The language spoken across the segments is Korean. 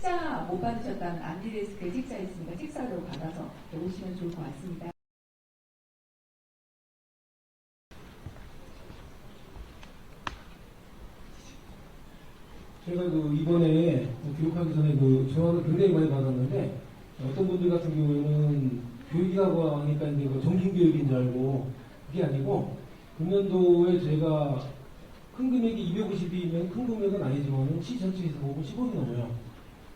책자 못 받으셨다면 안디데스크에 책자 있으니까 책자로 받아서 오시면 좋을 것 같습니다. 제가 이번에 교육하기 전에 전화를 굉장히 많이 받았는데, 어떤 분들 같은 경우에는 교육이라고 하니까 이제 정신교육인 줄 알고, 그게 아니고, 금년도에 제가 큰 금액이 250이면 큰 금액은 아니지만, 시 전체에서 보면 10억이 넘어요.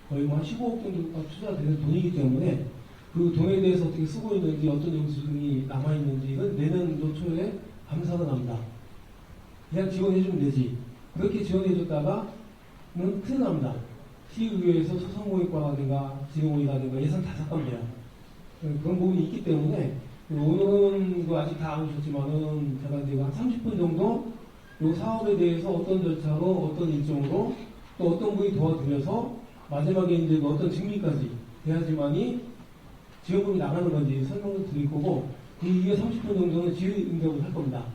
거의 한 15억 정도가 투자되는 돈이기 때문에, 그 돈에 대해서 어떻게 쓰고 있는지, 어떤 영수증이 남아있는지, 이건 내년도 초에 감사가 납니다. 그냥 지원해주면 되지. 그렇게 지원해줬다가, 는 큰일 납니다. 시의회에서 소상공인과라든가 지능공이라든가 예산 다 삭감돼요. 그런 부분이 있기 때문에 오늘은 아직 다 안 오셨지만은 제가 이제 한 30분 정도 이 사업에 대해서 어떤 절차로 어떤 일정으로 또 어떤 분이 도와드려서 마지막에 이제 어떤 증빙까지 해야지만이 지원금이 나가는 건지 설명을 드릴 거고, 이게 30분 정도는 질의응답을 할 겁니다.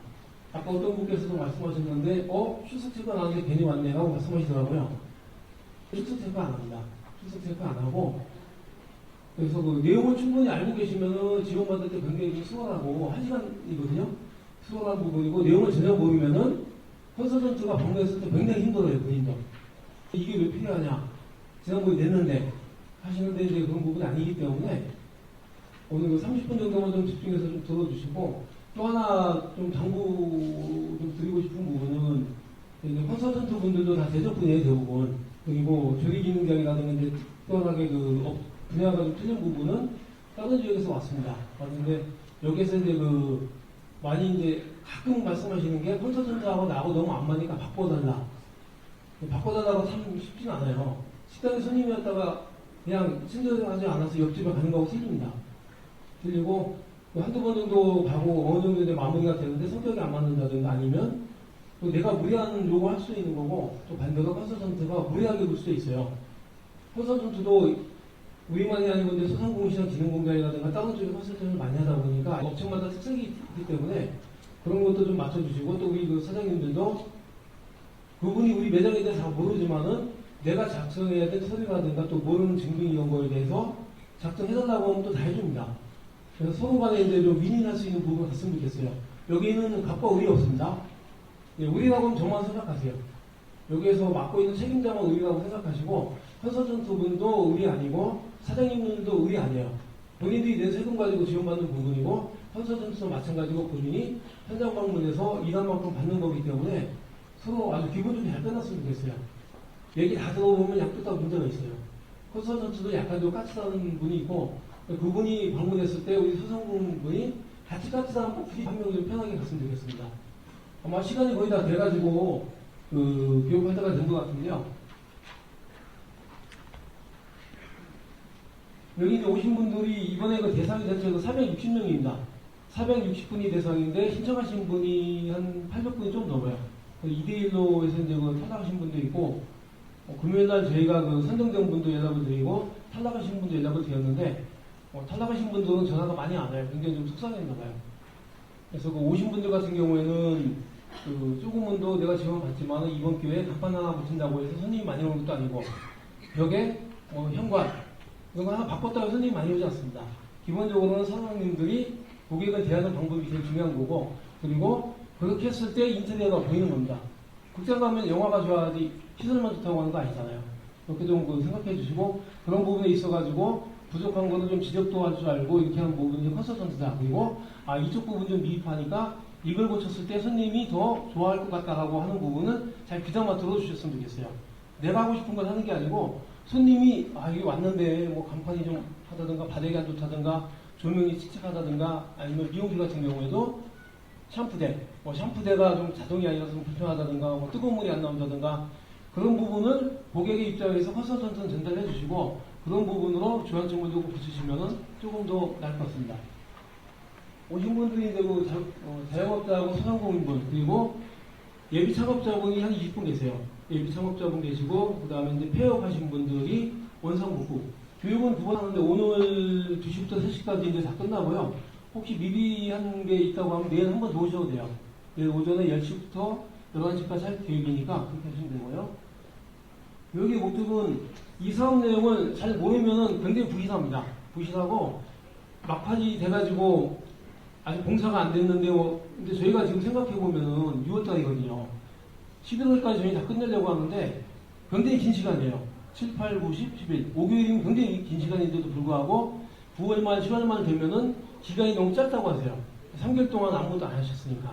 아까 어떤 분께서도 말씀하셨는데, 출석 체크 안 하는데 괜히 왔네 라고 말씀하시더라고요. 출석 체크 안 합니다. 출석 체크 안 하고, 그래서 내용을 충분히 알고 계시면은 지원받을 때 굉장히 좀 수월하고, 1시간이거든요? 수월한 부분이고, 내용을 전혀 모르면은 컨설턴트가 방문했을 때 굉장히 힘들어요, 본인도. 이게 왜 필요하냐? 지난번에 냈는데, 하시는데 이제 그런 부분이 아니기 때문에, 오늘 30분 정도만 좀 집중해서 좀 들어주시고, 또 하나 좀 당부 좀 드리고 싶은 부분은, 이제 컨설턴트 분들도 다 대접분이에요, 대부분. 그리고 조리기능장이라든가 이제 특별하게 분야가 좀 틀린 부분은 다른 지역에서 왔습니다. 왔는데, 여기에서 이제 많이 이제 가끔 말씀하시는 게 컨설턴트하고 나하고 너무 안 맞으니까 바꿔달라. 바꿔달라고 참 쉽진 않아요. 식당에 손님이었다가 그냥 친절하지 않아서 옆집에 가는 거하고 틀립니다. 틀리고, 한두 번 정도 가고 어느 정도 이제 마무리가 되는데 성격이 안 맞는다든가 아니면 또 내가 무리한 요구를 할 수 있는 거고, 또 반대로 컨설턴트가 무리하게 볼 수도 있어요. 컨설턴트도 우리만이 아니고 이제 소상공인시장 진흥공단이라든가 다른 쪽에 컨설턴트를 많이 하다 보니까 업체마다 특색이 있기 때문에 그런 것도 좀 맞춰주시고, 또 우리 사장님들도 그분이 우리 매장에 대해서 잘 모르지만은 내가 작성해야 될 서류라든가 또 모르는 증빙 이런 거에 대해서 작성해달라고 하면 또 다 해줍니다. 그래서 서로 간에 이제 좀 윈윈할 수 있는 부분을 갔으면 좋겠어요. 여기는 갑과 을이 없습니다. 을이라고 하면 저만 생각하세요. 여기에서 맡고 있는 책임자만 을이라고 생각하시고, 컨설턴트 분도 을이 아니고, 사장님들도 을이 아니에요. 본인들이 내 세금 가지고 지원받는 부분이고, 컨설턴트도 마찬가지고 본인이 현장 방문해서 일한 만큼 받는 거기 때문에 서로 아주 기본적으로 잘 끝났으면 좋겠어요. 얘기 다 들어보면 양쪽 문제가 있어요. 컨설턴트도 약간 좀 까칠한 분이 있고, 그분이 방문했을 때 우리 소상공인분이 같이 까칠한 분이 한 명 좀 편하게 갔으면 좋겠습니다. 아마 시간이 거의 다 돼가지고 교육할 때가 된 것 같은데요. 여기 이제 오신 분들이 이번에 대상이 전체가 460명입니다. 460분이 대상인데 신청하신 분이 한 800분이 좀 넘어요. 2대1로 해서 이제 탈락하신 분도 있고, 금요일날 저희가 선정된 분도 연락을 드리고 탈락하신 분도 연락을 드렸는데, 탈락하신 분들은 전화가 많이 안 와요. 굉장히 좀 속상했나봐요. 그래서 오신 분들 같은 경우에는 조금은 더 내가 지원받지만 이번 기회에 간판 하나 붙인다고 해서 손님이 많이 오는 것도 아니고, 벽에 현관 이런 거 하나 바꿨다고 해서 손님이 많이 오지 않습니다. 기본적으로는 사장님들이 고객을 대하는 방법이 제일 중요한 거고, 그리고 그렇게 했을 때 인테리어가 보이는 겁니다. 극장 가면 영화가 좋아야지 시설만 좋다고 하는 거 아니잖아요. 그렇게 좀 생각해 주시고, 그런 부분에 있어가지고 부족한 거는 좀 지적도 할 줄 알고 이렇게 하는 부분이 컨설턴트다. 그리고 이쪽 부분 좀 미흡하니까 이걸 고쳤을 때 손님이 더 좋아할 것 같다라고 하는 부분은 잘 귀담아 들어주셨으면 좋겠어요. 내가 하고 싶은 걸 하는 게 아니고, 손님이 여기 왔는데 간판이 좀 하다든가 바닥이 안 좋다든가 조명이 칙칙하다든가 아니면 미용실 같은 경우에도 샴푸대, 샴푸대가 좀 자동이 아니라서 좀 불편하다든가 뜨거운 물이 안 나온다든가, 그런 부분을 고객의 입장에서 컨설턴트는 전달해 주시고, 그런 부분으로 조안점을 두고 붙이시면 조금 더 나을 것 같습니다. 오신 분들이 이제 자영업자하고 소상공인분, 그리고 예비 창업자분이 한 20분 계세요. 예비 창업자분 계시고, 그 다음에 이제 폐업하신 분들이 원상복구. 교육은 2번 하는데 오늘 2시부터 3시까지 이제 다 끝나고요. 혹시 미비한 게 있다고 하면 내일 한 번 더 오셔도 돼요. 내일 오전에 10시부터 11시까지 할 계획이니까 그렇게 하시면 되고요. 여기 목적은 이 사업 내용을 잘 모르면은 굉장히 부실합니다. 부실하고 막판이 돼가지고 아직 공사가 안 됐는데요. 근데 저희가 지금 생각해보면은 6월달이거든요. 11월까지 저희 다 끝내려고 하는데 굉장히 긴 시간이에요. 7, 8, 9, 10, 11. 5개월이면 굉장히 긴 시간인데도 불구하고 9월 말, 10월 말 되면은 기간이 너무 짧다고 하세요. 3개월 동안 아무것도 안 하셨으니까.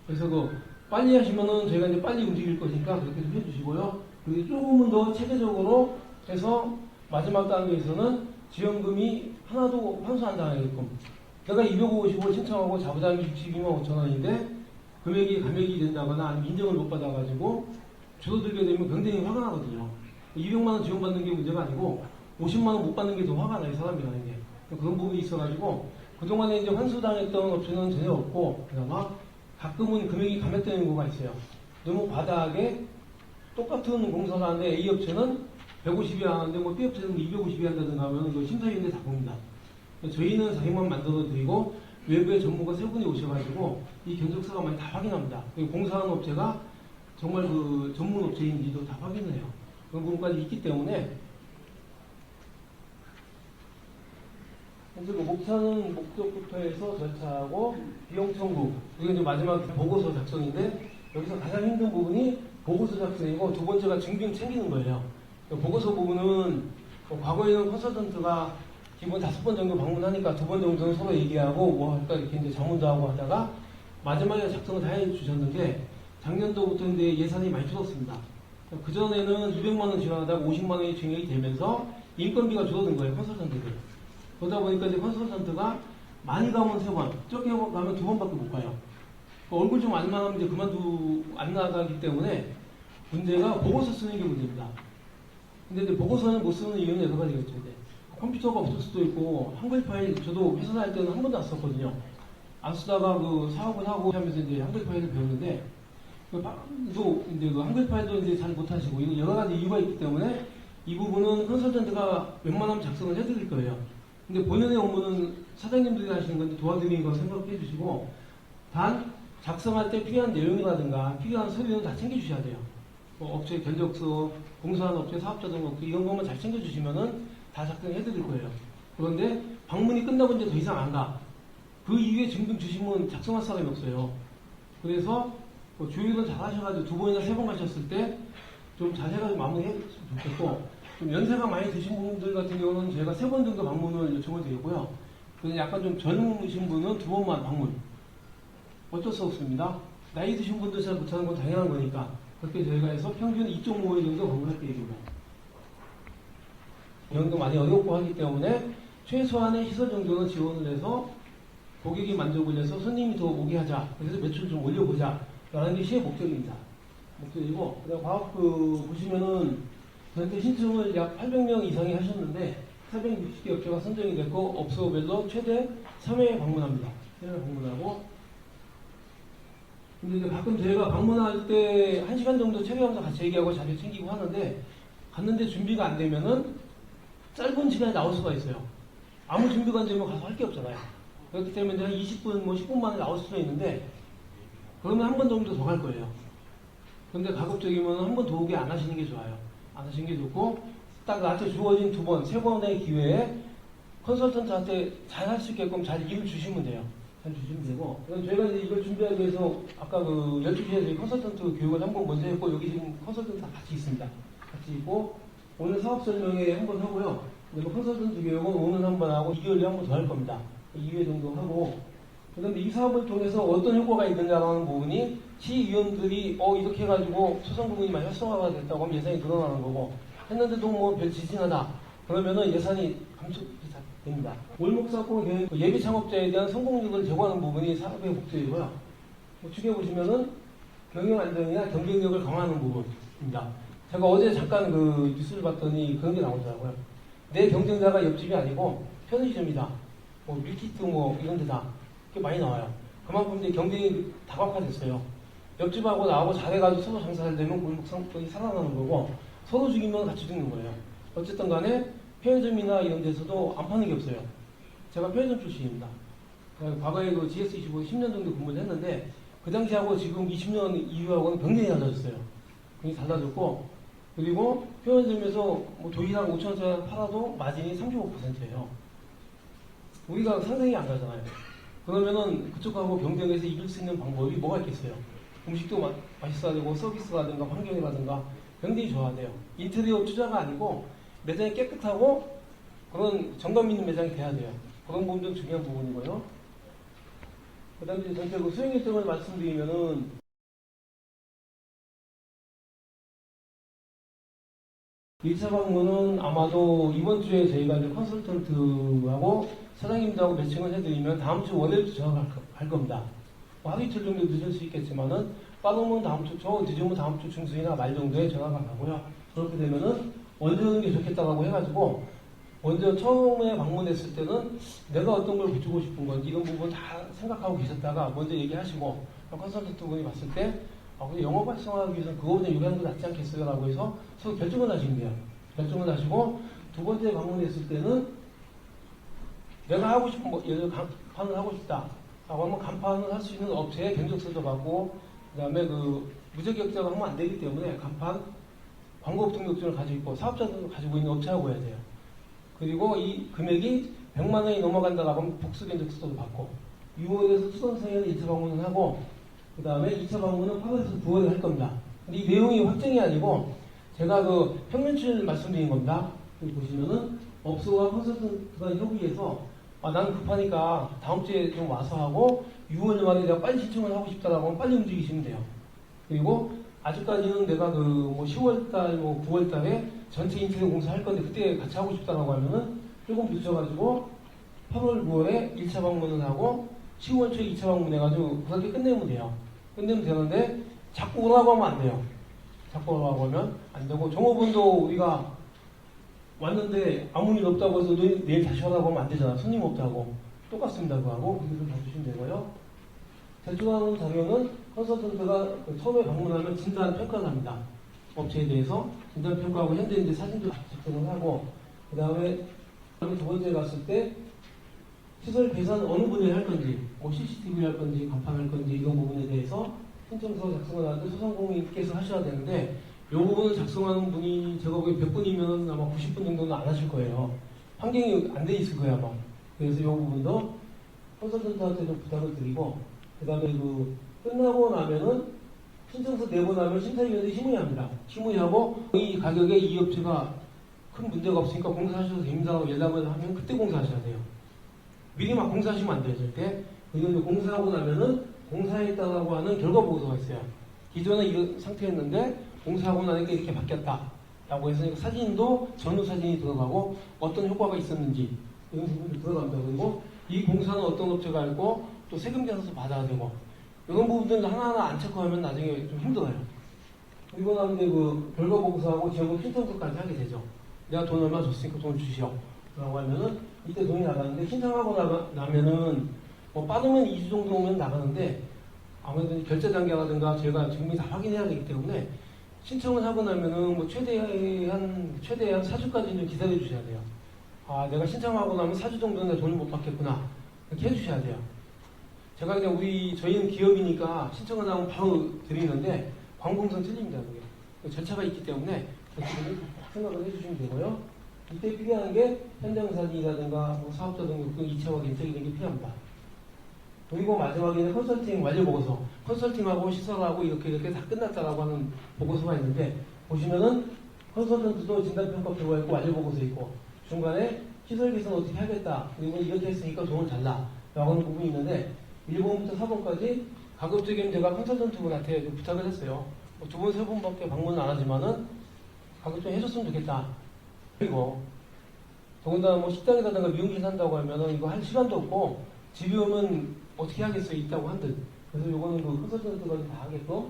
그래서 빨리 하시면은 저희가 이제 빨리 움직일 거니까 그렇게 좀 해주시고요. 그리고 조금은 더 체계적으로 해서 마지막 단계에서는 지원금이 하나도 환수 안 당하게끔. 내가 250을 신청하고 자부담이 62만 5천 원인데 금액이 감액이 된다거나 아니면 인정을 못 받아가지고 줄어들게 되면 굉장히 화가 나거든요. 200만 원 지원받는 게 문제가 아니고 50만 원 못 받는 게 더 화가 나요, 사람이라는 게. 그런 부분이 있어가지고 그동안에 이제 환수당했던 업체는 전혀 없고 그나마 가끔은 금액이 감액되는 경우가 있어요. 너무 과다하게 똑같은 공사를 하는데 A 업체는 150이 하는데 뭐 B 업체는 250이 한다든가 하면 그 심사위원들 다 봅니다. 저희는 자기만 만들어 드리고 외부의 전문가 세 분이 오셔가지고 이 견적서가 많이 다 확인합니다. 그리고 공사하는 업체가 정말 그 전문 업체인지도 다 확인을 해요. 그런 부분까지 있기 때문에 현재 목차는 목적부터 해서 절차하고 비용 청구 이게 이제 마지막 보고서 작성인데 여기서 가장 힘든 부분이 보고서 작성이고 두 번째가 증빙 챙기는 거예요. 보고서 부분은 과거에는 컨설턴트가 기본 5번 정도 방문하니까 2번 정도는 서로 얘기하고 뭐 할까 이렇게 이제 자문도 하고 하다가 마지막에 작성을 다 해주셨는데 작년도부터 이제 예산이 많이 줄었습니다. 그전에는 200만 원 지원하다가 50만 원이 증액이 되면서 인건비가 줄어든 거예요, 컨설턴트들. 그러다 보니까 이제 컨설턴트가 많이 가면 3번, 적게 가면 2번밖에 못 가요. 얼굴 좀 안 나가면 이제 안 나가기 때문에 문제가 보고서 쓰는 게 문제입니다. 근데 이제 보고서는 못 쓰는 이유는 여러 가지가 있죠. 컴퓨터가 없을 수도 있고 한글 파일 저도 회사 다닐 때는 한 번도 안 썼거든요. 안 쓰다가 그 사업을 하고 하면서 이제 한글 파일을 배웠는데 또 이제 그 한글 파일도 이제 잘 못하시고 이거 여러 가지 이유가 있기 때문에 이 부분은 컨설턴트가 웬만하면 작성을 해드릴 거예요. 근데 본연의 업무는 사장님들이 하시는 건데 도와드리는 거 생각해 주시고 단 작성할 때 필요한 내용이라든가 필요한 서류는 다 챙겨주셔야 돼요. 뭐 업체 견적서, 공사하는 업체 사업자 등록 이런 것만 잘 챙겨주시면은 다 작성해 드릴 거예요. 그런데 방문이 끝나고 이제 더 이상 안 가. 그 이후에 증빙 주시면 작성할 사람이 없어요. 그래서 조율을 잘 하셔가지고 2번이나 3번 가셨을 때 좀 잘 해가지고 마무리했으면 좋겠고 좀 연세가 많이 드신 분들 같은 경우는 제가 3번 정도 방문을 요청을 드리고요. 그냥 약간 좀 젊으신 분은 2번만 방문. 어쩔 수 없습니다. 나이 드신 분들 잘 못하는 건 당연한 거니까 그렇게 저희가 해서 평균 2.5회 정도 방문할 계획입니다. 비용도 많이 어렵고 하기 때문에 최소한의 시설 정도는 지원을 해서 고객이 만족을 해서 손님이 더 오게 하자. 그래서 매출 좀 올려보자. 라는 게 시의 목적입니다. 목적이고, 그다음 과학부 보시면은 저한테 신청을 약 800명 이상이 하셨는데 460개 업체가 선정이 됐고 업소별로 최대 3회 방문합니다. 3회 방문하고 근데 이제 가끔 저희가 방문할 때 1시간 정도 체계하면서 같이 얘기하고 자료 챙기고 하는데 갔는데 준비가 안 되면은 짧은 시간에 나올 수가 있어요. 아무 준비가 안 되면 가서 할 게 없잖아요. 그렇기 때문에 한 20분, 뭐 10분 만에 나올 수도 있는데 그러면 한 번 정도 더 갈 거예요. 근데 가급적이면 한 번 더 오게 안 하시는 게 좋아요. 안 하시는 게 좋고 딱 나한테 주어진 2번, 3번의 기회에 컨설턴트한테 잘 할 수 있게끔 잘 일을 주시면 돼요. 잘 주시면 되고 그럼 저희가 이제 이걸 준비하기 위해서 아까 그 12시에 컨설턴트 교육을 한 번 먼저 했고 여기 지금 컨설턴트 다 같이 있습니다. 같이 있고 오늘 사업 설명회 한 번 하고요. 그리고 컨설턴트 교육은 오늘 한 번 하고 2개월에 한 번 더 할 겁니다. 2회 정도 하고 그런데 이 사업을 통해서 어떤 효과가 있느냐라는 부분이 시의원들이 이렇게 해가지고 소상 부분이 많이 활성화가 됐다고 하면 예산이 늘어나는 거고 했는데도 뭐 별 지진하다 그러면은 예산이 감축이 됩니다. 월목사건 계획 예비 창업자에 대한 성공률을 제고하는 부분이 사업의 목적이고요. 우측에 보시면은 경영 안정이나 경쟁력을 강화하는 부분입니다. 제가 어제 잠깐 그 뉴스를 봤더니 그런 게 나오더라고요. 내 경쟁자가 옆집이 아니고 편의점이다. 뭐 밀키트 뭐 이런 데다. 그게 많이 나와요. 그만큼 이제 경쟁이 다각화됐어요. 옆집하고 나하고 잘해가지고 서로 장사를 되면 골목상권이 살아나는 거고 서로 죽이면 같이 죽는 거예요. 어쨌든 간에 편의점이나 이런 데서도 안 파는 게 없어요. 제가 편의점 출신입니다. 과거에 그 GS25 10년 정도 근무를 했는데 그 당시하고 지금 20년 이후하고는 굉장히 달라졌어요. 굉장히 달라졌고 그리고 편의점에서 뭐 도시락 5,000원짜리 팔아도 마진이 35%예요. 우리가 상상이 안 가잖아요. 그러면은 그쪽하고 경쟁해서 이길 수 있는 방법이 뭐가 있겠어요? 음식도 맛있어야 되고 서비스라든가 환경이라든가 굉장히 좋아야 돼요. 인테리어 투자가 아니고 매장이 깨끗하고 그런 정감 있는 매장이 돼야 돼요. 그런 부분도 중요한 부분이고요. 그 다음에 전체 그 수행 일정을 말씀드리면은 1차 방문은 아마도 이번 주에 저희가 이제 컨설턴트하고 사장님들하고 매칭을 해드리면 다음 주 월요일부터 전화할 겁니다. 뭐 하루 이틀 정도 늦을 수 있겠지만은 빠르면 다음 주, 늦으면 다음 주 중순이나 말 정도에 전화가 가고요. 그렇게 되면은 언제 오는 게 좋겠다라고 해가지고 먼저 처음에 방문했을 때는 내가 어떤 걸 붙이고 싶은 건지 이런 부분 다 생각하고 계셨다가 먼저 얘기하시고 컨설턴트 분이 봤을 때 근데 영업 활성화하기 위해서는 그거보다 유리한 거 낫지 않겠어요? 라고 해서 서로 결정을 하신 거예요. 결정을 하시고 두 번째 방문했을 때는 내가 하고 싶은 예를 들어 간판을 하고 싶다. 라고 하면 간판을 할 수 있는 업체에 견적서도 받고 그 다음에 그 무적격자가 하면 안 되기 때문에 간판, 광고 등록증을 가지고 있고 사업자도 가지고 있는 업체하고 해야 돼요. 그리고 이 금액이 100만 원이 넘어간다라고 하면 복수 견적서도 받고 6월에서 수선생에는 1차 방문을 하고 그 다음에 2차 방문은 8월에서 9월에 할 겁니다. 근데 이 내용이 확정이 아니고 제가 그 평면치를 말씀드린 겁니다. 여기 보시면은 업소와 컨설턴트 간 협의해서 나는 급하니까 다음 주에 좀 와서 하고 6월 말에 내가 빨리 신청을 하고 싶다라고 하면 빨리 움직이시면 돼요. 그리고 아직까지는 내가 그 뭐 10월달, 뭐 9월달에 전체 인테리어 공사 할 건데 그때 같이 하고 싶다라고 하면은 조금 늦춰가지고 8월, 9월에 1차 방문을 하고 10월 초에 2차 방문해가지고 그렇게 끝내면 돼요. 끝내면 되는데 자꾸 오라고 하면 안 돼요. 자꾸 오라고 하면 안 되고 종업원도 우리가 왔는데 아무 일 없다고 해서 내일 다시 오라고 하면 안 되잖아. 손님 없다고. 똑같습니다. 그거하고 그걸 봐주시면 되고요. 제출하는 자료는 컨설턴트가 처음에 방문하면 진단 평가를 합니다. 업체에 대해서 진단 평가하고 현재 이제 사진도 작성을 하고 그 다음에 두 번째 갔을 때 시설 개선 어느 분야에 할 건지, 뭐 CCTV 할 건지, 간판 할 건지 이런 부분에 대해서 신청서 작성을 하는데 소상공인께서 하셔야 되는데 이 부분을 작성하는 분이 제가 보기에 100분이면 아마 90분 정도는 안 하실 거예요. 환경이 안 돼 있을 거예요 아마. 그래서 이 부분도 컨설턴트한테 좀 부탁을 드리고 그 다음에 그 끝나고 나면은 신청서 내고 나면 심사위원들이 심의합니다. 심의하고 이 가격에 이 업체가 큰 문제가 없으니까 공사하셔도 됩니다라고 연락을 하면 그때 공사하셔야 돼요. 미리 막 공사하시면 안 돼요, 절대. 그리고 공사하고 나면은 공사했다고 하는 결과 보고서가 있어요. 기존에 이런 상태였는데 공사하고 나니까 이렇게 바뀌었다. 라고 해서 사진도 전후 사진이 들어가고 어떤 효과가 있었는지 이런 부분이 들어갑니다. 그리고 이 공사는 어떤 업체가 있고 또 세금 계산서 받아야 되고 이런 부분들 하나하나 안 체크하면 나중에 좀 힘들어요. 그리고 나면 그 결과 보고서하고 지원금 신청서까지 하게 되죠. 내가 돈 얼마 줬으니까 돈을 주시오. 라고 하면은 이때 돈이 나가는데 신청하고 나면은 뭐 빠르면 2주 정도 오면 나가는데 아무래도 결제 단계라든가 저희가 지금이 다 확인해야 되기 때문에 신청을 하고 나면은 뭐 최대한 4주까지 좀 기다려 주셔야 돼요. 내가 신청하고 나면 4주 정도는 내 돈을 못 받겠구나. 이렇게 해주셔야 돼요. 제가 그냥 저희는 기업이니까 신청을 하면 바로 드리는데 관공서는 틀립니다. 그게. 절차가 있기 때문에 생각을 해주시면 되고요. 이때 필요한 게 현장 사진이라든가 뭐 사업자 등록금 2차와 인터뷰 이런 게 필요합니다. 그리고 마지막에는 컨설팅 완료 보고서. 컨설팅하고 시설하고 이렇게 다 끝났다라고 하는 보고서가 있는데 보시면은 컨설턴트도 진단평가 들어가 있고 완료 보고서 있고 중간에 시설 개선 어떻게 하겠다. 그리고 이렇게 했으니까 돈을 달라. 라고 하는 부분이 있는데 1번부터 4번까지 가급적이면 제가 컨설턴트분한테 좀 부탁을 했어요. 뭐 2번, 3번밖에 방문은 안 하지만은 가급적 해줬으면 좋겠다. 그리고 더군다나 뭐 식당에다가 미용실 산다고 하면은 이거 할 시간도 없고 집에 오면 어떻게 하겠어요? 있다고 한들. 그래서 요거는 그 컨설턴트가 다 하겠고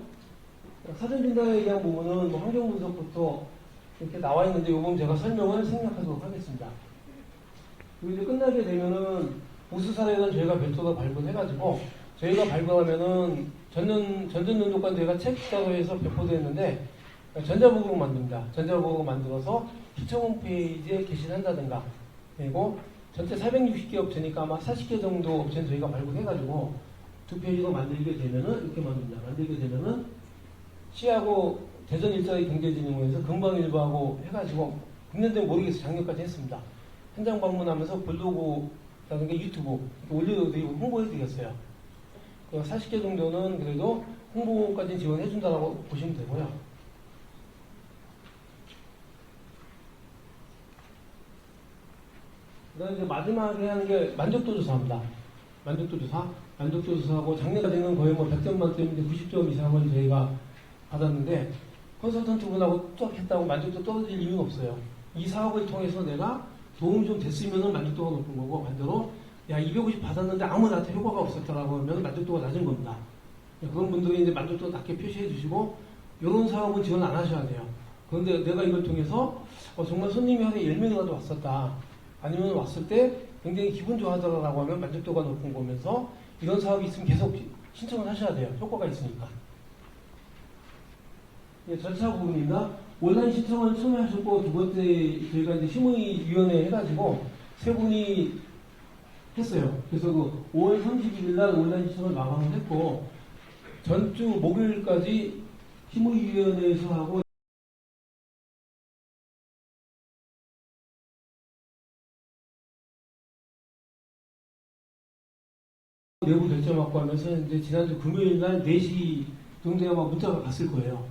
사전 진단에 대한 부분은 뭐 환경 분석부터 이렇게 나와 있는데 요건 제가 설명을 생략하도록 하겠습니다. 그리고 이제 끝나게 되면은 우수 사례는 저희가 별도로 발굴해가지고 저희가 발굴하면은 전전연도간 저희가 책자로 해서 배포되었는데 전자보고록 만듭니다. 전자보고록 만들어서 시청 홈페이지에 게시한다든가 그리고 전체 460개 업체니까 아마 40개 정도 업체는 저희가 발굴해가지고 2페이지로 만들게 되면은 이렇게 만듭니다. 만들게 되면은 시하고 대전 일자리 경제진흥원에서 금방일보하고 해가지고 국내인데 모르겠어요. 작년까지 했습니다. 현장 방문하면서 블로그라든가 유튜브 올려드리고 홍보해드렸어요. 40개 정도는 그래도 홍보까지 지원해준다고 보시면 되고요. 그 다음에 이제 마지막에 하는 게 만족도 조사입니다. 만족도 조사. 만족도 조사하고 작년까지는 거의 뭐 100점 만점인데 90점 이상을 저희가 받았는데 컨설턴트 분하고 쭉 했다고 만족도 떨어질 이유는 없어요. 이 사업을 통해서 내가 도움이 좀 됐으면 만족도가 높은 거고, 반대로 야 250 받았는데 아무 나한테 효과가 없었다라고 하면 만족도가 낮은 겁니다. 그런 분들이 이제 만족도 낮게 표시해 주시고, 이런 사업은 지원 안 하셔야 돼요. 그런데 내가 이걸 통해서 정말 손님이 하루에 10명이라도 왔었다, 아니면 왔을 때 굉장히 기분 좋아하더라라고 하면 만족도가 높은 거면서, 이런 사업이 있으면 계속 신청을 하셔야 돼요. 효과가 있으니까. 절차 부분입니다. 온라인 신청을 처음에 하셨고, 두 번째 저희가 이제 심의위원회 해가지고 세 분이 했어요. 그래서 그 5월 31일 날 온라인 신청을 마감을 했고, 전주 목요일까지 심의위원회에서 하고, 내부 결정받고 하면서 이제 지난주 금요일 날 4시 정도에 막 문자가 갔을 거예요.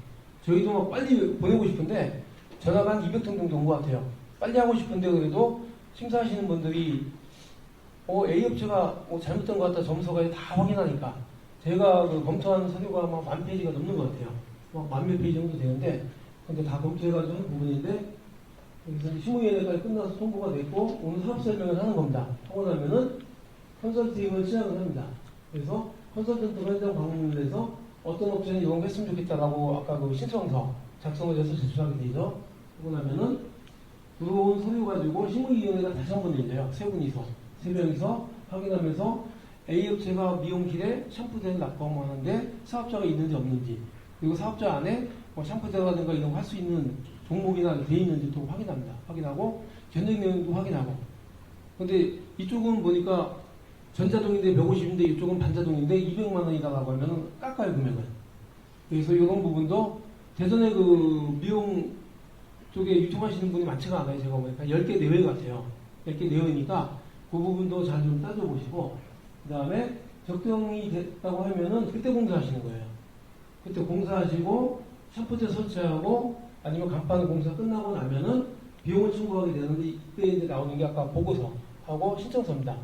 저희도 막 빨리 보내고 싶은데 전화가 한 200통 정도 온 것 같아요. 빨리 하고 싶은데 그래도 심사하시는 분들이 A 업체가 잘못된 것 같다, 점수가 다 확인하니까 제가 그 검토한 서류가 막 10,000페이지가 넘는 것 같아요. 막 10,000몇 페이지 정도 되는데, 근데 다 검토해가지고 한 부분인데, 여기서 심의위원회까지 끝나서 통보가 됐고 오늘 사업 설명을 하는 겁니다. 하고 나면은 컨설팅을 시작을 합니다. 그래서 컨설턴트가 현장 방문을 해서 어떤 업체는 이런 거 했으면 좋겠다라고 아까 그 신청서 작성을 해서 제출하게 되죠. 그러고 나면은 들어온 서류 가지고 심의위원회가 다시 한 번 열려요. 세 분이서, 세 명이서 확인하면서 A 업체가 미용실에 샴푸대를 납품하는데 사업자가 있는지 없는지, 그리고 사업자 안에 뭐 샴푸대라든가 이런 거 할 수 있는 종목이나 돼 있는지 또 확인합니다. 확인하고 견적 내용도 확인하고. 근데 이쪽은 보니까 전자동인데 150인데 이쪽은 반자동인데 200만 원이다라고 하면 깎아요, 금액을. 그래서 이런 부분도 대전에 그 미용 쪽에 유통하시는 분이 많지가 않아요. 제가 보니까 10개 내외 같아요. 10개 내외니까 그 부분도 잘 좀 따져보시고, 그 다음에 적정이 됐다고 하면은 그때 공사하시는 거예요. 그때 공사하시고 샴푸대 설치하고 아니면 간판 공사 끝나고 나면은 비용을 청구하게 되는데, 이때 이제 나오는 게 아까 보고서하고 신청서입니다.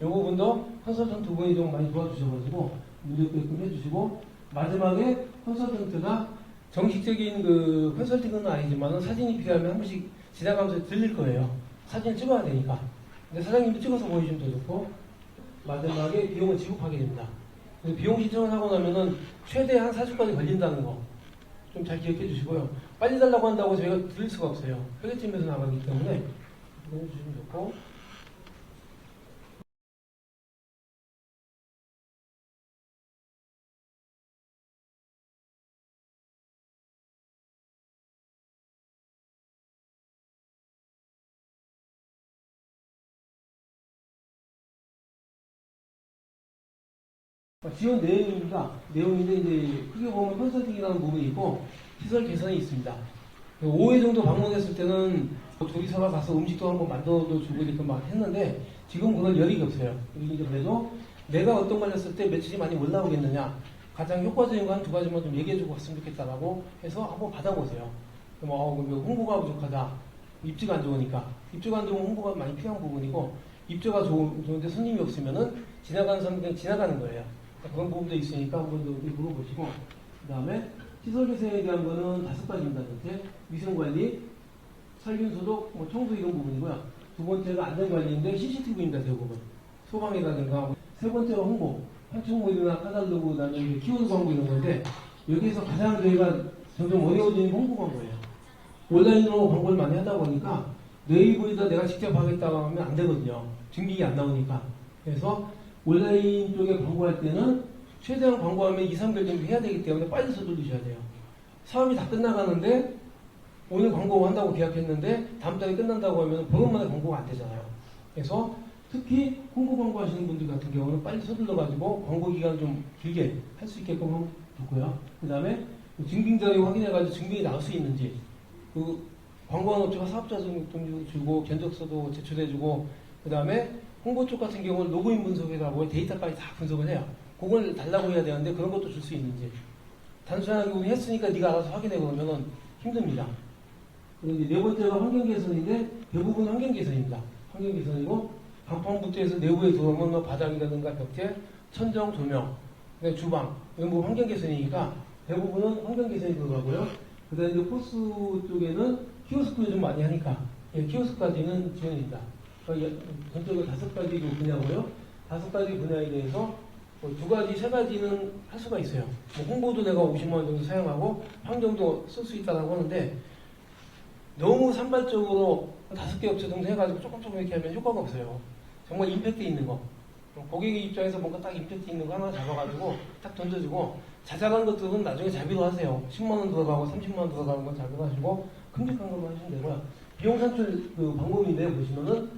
이 부분도 컨설턴트 두 분이 좀 많이 도와주셔가지고 문제되게끔 해주시고, 마지막에 컨설턴트가 정식적인 그 컨설팅은 아니지만 사진이 필요하면 한 번씩 지나가면서 들릴 거예요. 사진을 찍어야 되니까. 근데 사장님도 찍어서 보여주시면 더 좋고, 마지막에 비용을 지급하게 됩니다. 비용 신청을 하고 나면은 최대 한 4주까지 걸린다는 거 좀 잘 기억해 주시고요. 빨리 달라고 한다고 저희가 드릴 수가 없어요. 회계팀에서 나가기 때문에 그거 해주시면 좋고, 지원 내용입니다. 내용인데 이제 크게 보면 컨설팅이라는 부분이 있고 시설 개선이 있습니다. 5회 정도 방문했을 때는 조리사가 가서 음식도 한번 만들어도 주고 이렇게 막 했는데 지금 그런 여력이 없어요. 그래도 내가 어떤 걸 했을 때 매출이 많이 올라오겠느냐, 가장 효과적인 거 한 2가지만 좀 얘기해주고 갔으면 좋겠다라고 해서 한번 받아보세요. 그럼 홍보가 부족하다, 입지가 안 좋으니까. 입지가 안 좋으면 홍보가 많이 필요한 부분이고, 입지가 좋은데 손님이 없으면은 지나가는 사람은 그냥 지나가는 거예요. 그런 부분도 있으니까 한번 더 물어보시고, 그 다음에 시설 개선에 대한 거는 5가지입니다. 전체 위생관리, 살균소독, 청소 이런 부분이고요. 두 번째가 안전관리인데 CCTV입니다. 대부분 소방이라든가. 세 번째가 홍보, 판촉물이나 카탈로그, 그다음에 키워드 광고 이런 건데, 여기에서 가장 저희가 점점 어려워지는 홍보 광고예요. 온라인으로 광고를 많이 하다 보니까 네이버에다 내가 직접 하겠다고 하면 안 되거든요. 증빙이 안 나오니까. 그래서 온라인 쪽에 광고할 때는 최대한 광고하면 2, 3개월 정도 해야 되기 때문에 빨리 서두르셔야 돼요. 사업이 다 끝나가는데 오늘 광고 한다고 계약했는데 다음 달에 끝난다고 하면 보름 만에 광고가 안 되잖아요. 그래서 특히 홍보 광고 하시는 분들 같은 경우는 빨리 서둘러가지고 광고 기간 좀 길게 할 수 있게끔 하면 좋고요. 그 다음에 그 증빙 자료 확인해가지고 증빙이 나올 수 있는지, 그 광고한 업체가 사업자 등록도 주고 견적서도 제출해주고, 그 다음에 홍보 쪽 같은 경우는 로그인 분석이라고 데이터까지 다 분석을 해요. 그걸 달라고 해야 되는데 그런 것도 줄 수 있는지. 단순하게 우리 했으니까 네가 알아서 확인해 그러면은 힘듭니다. 그리고 이제 네 번째가 환경 개선인데 대부분 환경 개선입니다. 환경 개선이고 방판부터 해서 내부에 들어오면 뭐 바닥이라든가 벽체, 천정, 조명, 그다음에 주방 이런 뭐 환경 개선이니까 대부분은 환경 개선이 들어가고요. 그다음에 이제 포스 쪽에는 키오스크를 좀 많이 하니까 키오스크까지는 지원입니다. 그러니까 전적으로 5가지 분야고요. 5가지 분야에 대해서 뭐 2가지, 3가지는 할 수가 있어요. 뭐 홍보도 내가 50만 원 정도 사용하고 환경도 쓸 수 있다고 하는데 너무 산발적으로 5개 업체 정도 해가지고 조금 이렇게 하면 효과가 없어요. 정말 임팩트 있는 거. 고객 입장에서 뭔가 딱 임팩트 있는 거 하나 잡아가지고 딱 던져주고 자잘한 것들은 나중에 자비로 하세요. 10만 원 들어가고 30만 원 들어가는 건 자비로 하시고 큼직한 것만 하시면 되고요. 비용 산출 그 방법인데 보시면은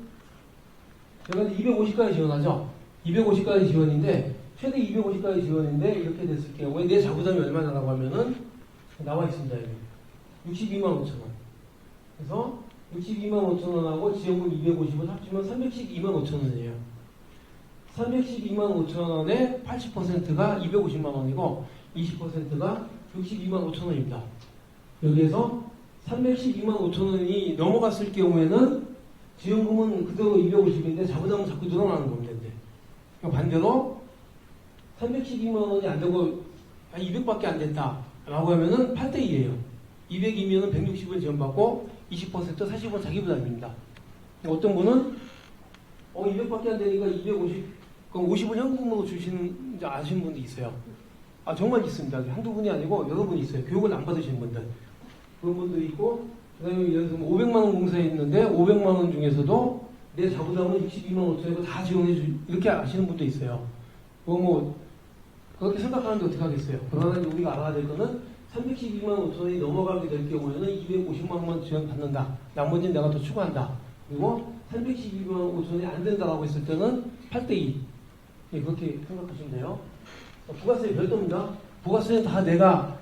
제가 250까지 지원하죠. 250까지 지원인데 최대 250까지 지원인데 이렇게 됐을 경우에 내 자부담이 얼마나라고 하면은 나와 있습니다. 여기 62만 5천 원. 그래서 62만 5천 원하고 지원금 250을 합치면 312만 5천 원이에요. 312만 5천 원에 80%가 250만 원이고 20%가 62만 5천 원입니다. 여기에서 312만 5천 원이 넘어갔을 경우에는 지원금은 그대로 250인데 자부담은 자꾸 늘어나는 겁니다. 그러니까 반대로 312만 원이 안 되고 200밖에 안 됐다 라고 하면은 8대2예요. 200이면은 160을 지원받고 20% 40은 자기 부담입니다. 어떤 분은 200밖에 안 되니까 250, 그럼 50을 현금으로 주시는 이제 아시는 분도 있어요. 아 정말 있습니다. 한두 분이 아니고 여러 분이 있어요. 교육을 안 받으시는 분들. 그런 분들이 있고 그다음에 예를 들면 500만 원 공사에 있는데 500만 원 중에서도 내 자부담은 62만 5천이고 다 지원해 주 이렇게 아시는 분도 있어요. 뭐 그렇게 생각하는데 어떻게 하겠어요? 그러나 우리가 알아야 될 거는 312만 5천 원이 넘어가게 될 경우에는 250만 원만 지원받는다. 나머지는 내가 더 추가한다. 그리고 312만 5천 원이 안 된다라고 했을 때는 8대2. 예, 그렇게 생각하시면 돼요. 부가세 별도입니다. 부가세는 다 내가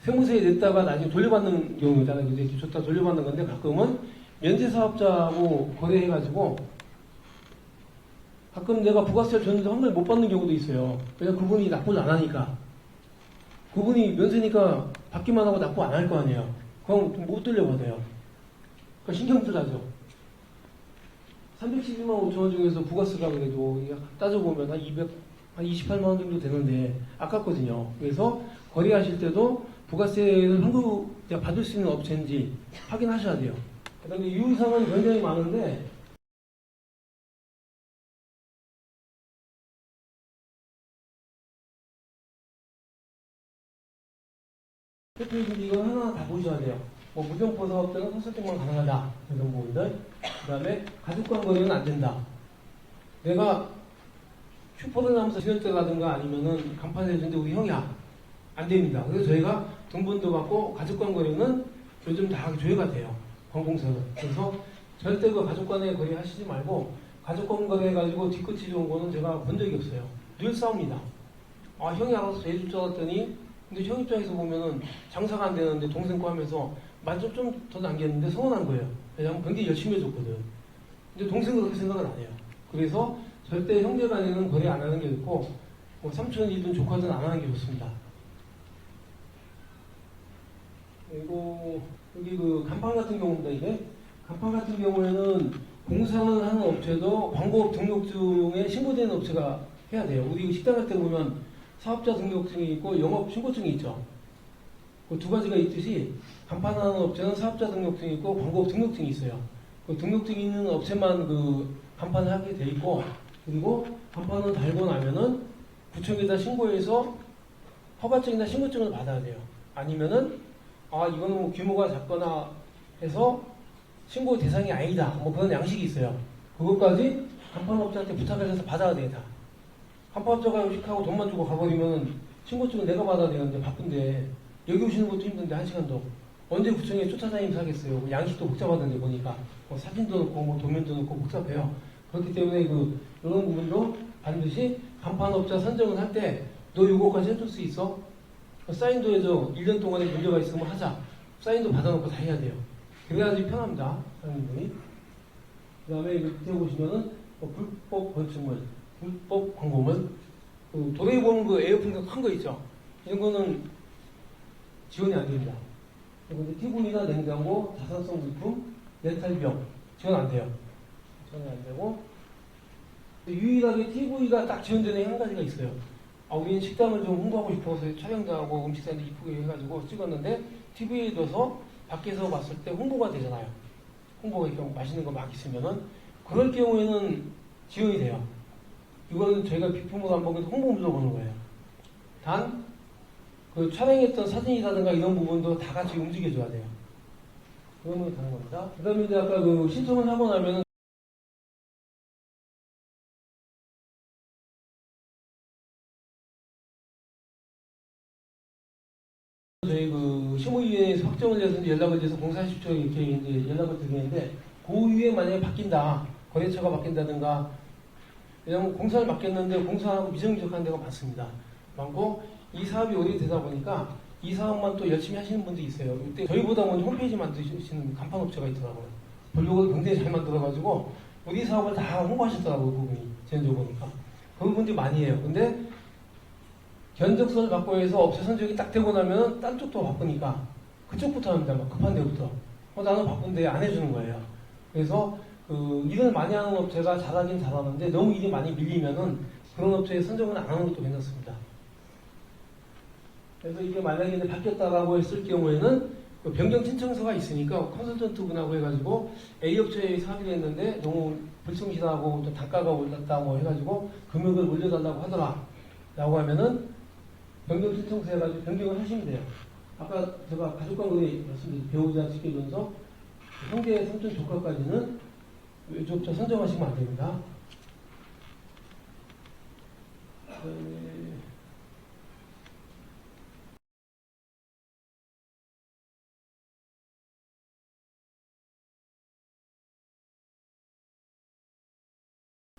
세무서에 냈다가 나중에 돌려받는 경우잖아요. 이제 줬다 돌려받는 건데 가끔은 면세사업자하고 거래해가지고 가끔 내가 부가세를 줬는데 환급을 못 받는 경우도 있어요. 왜냐면 그분이 납부를 안 하니까. 그분이 면세니까 받기만 하고 납부 안 할 거 아니에요. 그럼 못 돌려받아요. 그러니까 신경질 나죠. 312만 5천 원 중에서 부가세가 그래도 따져보면 한 28만 원 정도 되는데 아깝거든요. 그래서 거래하실 때도 부가세를 환급 받을 수 있는 업체인지 확인하셔야 돼요. 그 다음에 유의사항은 굉장히 많은데 대표님들이 이거 하나하나 다 보셔야 돼요. 뭐 무정포 사업자는 컨설팅만 가능하다. 이런 부분들. 그 다음에 가족간 거래는 안 된다. 내가 슈퍼를 하면서 진열대라든가 아니면은 간판을 해주는데 우리 형이야. 안 됩니다. 그래서 저희가 등본도 받고 가족간 거래는 요즘 다 조회가 돼요. 관공서는. 그래서 절대 그 가족간에 거래 하시지 말고 가족간 거래 해가지고 뒤끝이 좋은 거는 제가 본 적이 없어요. 늘 싸웁니다. 아 형이 알아서 해줄 줄 알았더니 근데 형 입장에서 보면은 장사가 안 되는데 동생 거 하면서 만점 좀 더 남겼는데 서운한 거예요. 왜냐면 굉장히 열심히 해줬거든. 근데 동생은 그렇게 생각을 안 해요. 그래서 절대 형제 간에는 거래 안 하는 게 좋고 뭐 삼촌이든 조카든 안 하는 게 좋습니다. 그리고 여기 그 간판 같은 경우입니다. 이게 간판 같은 경우에는 공사를 하는 업체도 광고업 등록증에 신고되는 업체가 해야 돼요. 우리 식당 할 때 보면 사업자 등록증이 있고 영업 신고증이 있죠. 그 2가지가 있듯이 간판하는 업체는 사업자 등록증이 있고 광고업 등록증이 있어요. 그 등록증이 있는 업체만 그 간판을 하게 돼 있고 그리고 간판을 달고 나면은 구청에다 신고해서 허가증이나 신고증을 받아야 돼요. 아니면은 이거는 뭐 규모가 작거나 해서 신고 대상이 아니다. 뭐 그런 양식이 있어요. 그것까지 간판업자한테 부탁을 해서 받아야 돼요. 다. 간판업자가 의식하고 돈만 주고 가버리면 신고증은 내가 받아야 되는데 바쁜데 여기 오시는 것도 힘든데 1시간도 언제 구청에 쫓아다니면서 하겠어요. 양식도 복잡하던데 보니까 뭐 사진도 넣고 뭐 도면도 넣고 복잡해요. 그렇기 때문에 이런 부분도 반드시 간판업자 선정을 할 때 너 이거까지 해줄 수 있어? 사인도 해줘. 1년 동안에 문제가 있으면 하자. 사인도 받아놓고 다 해야 돼요. 그래야지 편합니다. 사장님들이. 그 다음에 밑에 보시면은 불법 건축물, 불법 광고물. 도로에 보면 그 에어컨 큰 거 있죠? 이런 거는 지원이 안 됩니다. 그런데 TV나 냉장고, 자산성 물품, 렌탈비용 지원 안 돼요. 지원이 안 되고 유일하게 TV가 딱 지원되는 한 가지가 있어요. 우리는 식당을 좀 홍보하고 싶어서 촬영도 하고 음식사인도 이쁘게 해가지고 찍었는데 TV에 둬서 밖에서 봤을 때 홍보가 되잖아요. 홍보가 이렇게 맛있는 거 막 있으면은 그럴 경우에는 지원이 돼요. 이거는 저희가 비품으로 안 보고 홍보물로 보는 거예요. 단 그 촬영했던 사진이라든가 이런 부분도 다 같이 움직여줘야 돼요. 그러면 되는 겁니다. 그 다음에 이제 아까 그 신청을 하고 나면은 저희 그 시무위에서 확정을 해서 연락을 해서 공사십처에 이렇게 이제 연락을 드리는데 그 이후에 만약에 바뀐다, 거래처가 바뀐다든가, 왜냐면 공사를 맡겼는데 공사하고 미정지역한 데가 많습니다. 많고 이 사업이 오래되다 보니까 이 사업만 또 열심히 하시는 분들이 있어요. 이때 저희보다 먼저 홈페이지 만드시는 간판업체가 있더라고요. 블로그를 굉장히 잘 만들어가지고 우리 사업을 다 홍보하셨더라고요. 그분이 전적으로 보니까 그런 분들이 많이 해요. 근데 견적서를 받고 해서 업체 선적이 딱 되고 나면 딴 쪽도 바쁘니까 그쪽부터 합니다. 막 급한 데부터. 나는 바쁜데 안 해주는 거예요. 그래서 그 일을 많이 하는 업체가 잘하긴 잘하는데 너무 일이 많이 밀리면은 그런 업체에 선정을 안 하는 것도 괜찮습니다. 그래서 이게 만약에 이제 바뀌었다라고 했을 경우에는 그 변경 신청서가 있으니까 컨설턴트 분하고 해가지고 A업체에 사기를 했는데 너무 불성실하고 또 단가가 올랐다고 해가지고 금액을 올려달라고 하더라 라고 하면은 변경 신청서 해가지고 변경을 하시면 돼요. 아까 제가 가족관계에 말씀드린 배우자 직계존속 형제 삼촌 조카까지는 외주업자 선정하시면 안 됩니다.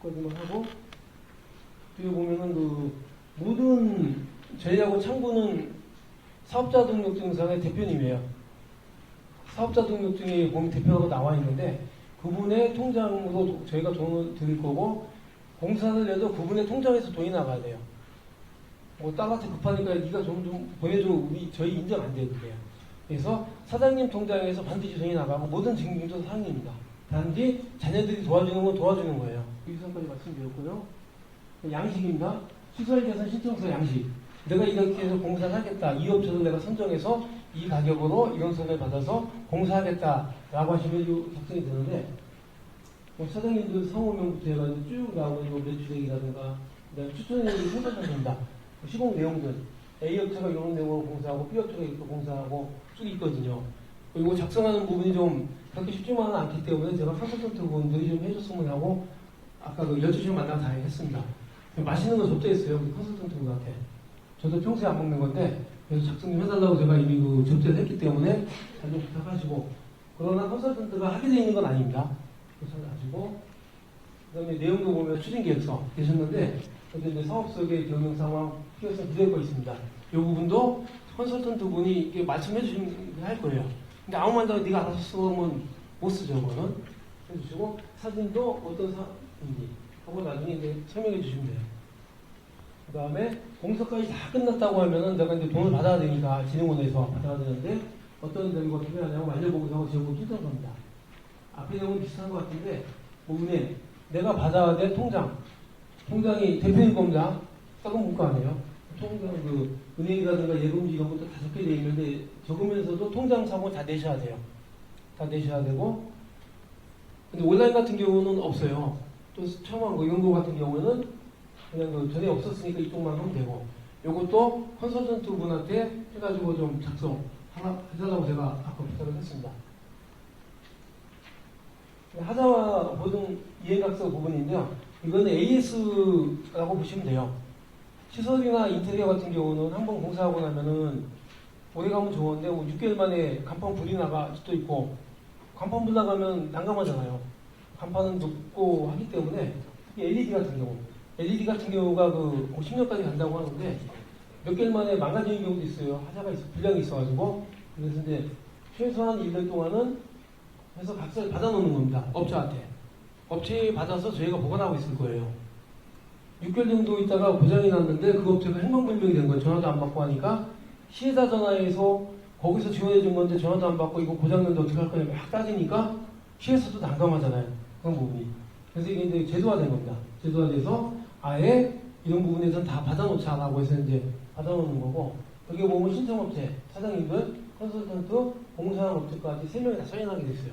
거기만 하고 뒤에 보면은 그 모든 저희하고 창구는 사업자 등록증상의 대표님이에요. 사업자 등록증에 보면 대표가 나와 있는데 그분의 통장으로 저희가 돈을 드릴 거고 공사를 해도 그분의 통장에서 돈이 나가야 돼요. 딸한테 급하니까 네가 좀 보내줘. 저희 인정 안 돼요. 그게요. 그래서 사장님 통장에서 반드시 돈이 나가고 모든 증빙도 사장님입니다. 단지 자녀들이 도와주는 건 도와주는 거예요. 여기서까지 말씀드렸고요. 양식입니다. 시설 개선 신청서 양식. 내가 이렇게 해서 공사를 하겠다. 이 업체를 내가 선정해서 이 가격으로 이런 선을 받아서 공사하겠다라고 하시면 작성이 되는데 사장님들 상호명부터 해가지고 쭉 나오고 매출액이라든가 그다음에 추천액이 생각하십니다. 시공 내용들 A업체가 이런 내용으로 공사하고 B업체가 이렇게 공사하고 쭉 있거든요. 그리고 작성하는 부분이 좀 그렇게 쉽지만은 않기 때문에 제가 컨설턴트 분들이 좀 해줬으면 하고 아까 그 12시간 만나고 다 했습니다. 맛있는 거 접대했어요. 우리 컨설턴트 분한테. 저도 평소에 안 먹는 건데 그래서 작성 좀 해달라고 제가 이미 그 접대를 했기 때문에 잘 좀 부탁하시고 그러나 컨설턴트가 하게 되어 있는 건 아닙니다. 그래서 가지고 그 다음에 내용도 보면 추진계획서 되셨는데 근데 이제 사업속의 경영 상황 필요성 기대할 거 있습니다. 이 부분도 컨설턴트 분이 이게 말씀해 주시면 할 거예요. 근데 아무 말도 네가 알아서 쓰면 못 쓰죠, 그거는. 해주시고 사진도 어떤 사인지 하고 나중에 이제 설명해 주시면 돼요. 그 다음에 공사까지 다 끝났다고 하면은 내가 이제 돈을 받아야 되니까 진흥원에서 받아야 되는데 어떤 데가 필요하냐고 알려보고서 지원금 신청을 합니다. 앞에 내용은 비슷한 것 같은데 은행 내가 받아야 될 통장이 대표일 겁니다. 작은 문구 아니에요. 통장 그 은행이라든가 예금지 이런 것도 다 적게 되어 있는데 적으면서도 통장 사무를 다 내셔야 돼요. 다 내셔야 되고 근데 온라인 같은 경우는 없어요. 또 처음 한 거 연구 같은 경우는 그냥 그 전에 없었으니까 이쪽만 하면 되고 요것도 컨설턴트 분한테 해가지고 좀 작성 하나 해달라고 제가 아까 부탁을 했습니다. 하자와 보증 이해각서 부분인데요. 이거는 AS라고 보시면 돼요. 시설이나 인테리어 같은 경우는 한번 공사하고 나면은 오래 가면 좋은데 6개월 만에 간판 불이 나갈 수도 있고 간판 불 나가면 난감하잖아요. 간판은 높고 하기 때문에 특히 LED 같은 경우 LED 같은 경우가 그 10년까지 간다고 하는데 몇 개월 만에 망가지는 경우도 있어요. 불량이 있어가지고. 그래서 이제 최소한 1년 동안은 해서 값을 받아놓는 겁니다. 업체한테. 업체에 받아서 저희가 보관하고 있을 거예요. 6개월 정도 있다가 고장이 났는데 그 업체가 행방불명이 된 거예요. 전화도 안 받고 하니까 시에다 전화해서 거기서 지원해 준 건데 전화도 안 받고 이거 고장났는데 어떻게 할 거냐 막 따지니까 시에서도 난감하잖아요. 그런 부분이. 그래서 이게 이제 제도화된 겁니다. 제도화돼서 아예 이런 부분에서는 다 받아놓자라고 해서 이제 받아놓는 거고, 여기 보면 신청업체, 사장님들, 컨설턴트, 공사한 업체까지 3명이 다 사인하게 됐어요.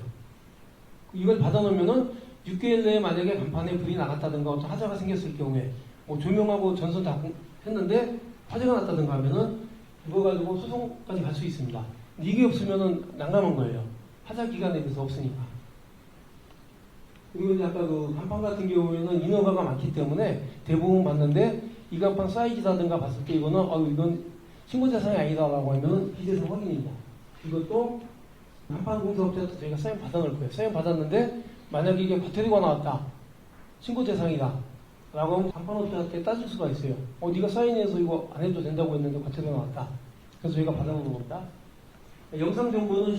이걸 받아놓으면은 6개월 내에 만약에 간판에 불이 나갔다든가 어떤 하자가 생겼을 경우에 뭐 조명하고 전선 다 했는데 화재가 났다든가 하면은 그거 가지고 소송까지 갈 수 있습니다. 이게 없으면은 난감한 거예요. 하자 기간에 대해서 없으니까. 그리고 이제 아까 그 간판 같은 경우에는 인허가가 많기 때문에 대부분 봤는데 이 간판 사이즈라든가 봤을 때 이거는 이건 신고 대상이 아니다라고 하면 비대상 확인입니다. 이것도 간판 공사업체한테 저희가 사인 받아놓을 거예요. 사인 받았는데 만약에 이게 과태료가 나왔다. 신고 대상이다. 라고 하면 간판업체한테 따질 수가 있어요. 네가 사인해서 이거 안 해도 된다고 했는데 과태료가 나왔다. 그래서 저희가 받아놓는 겁니다. 영상 정보는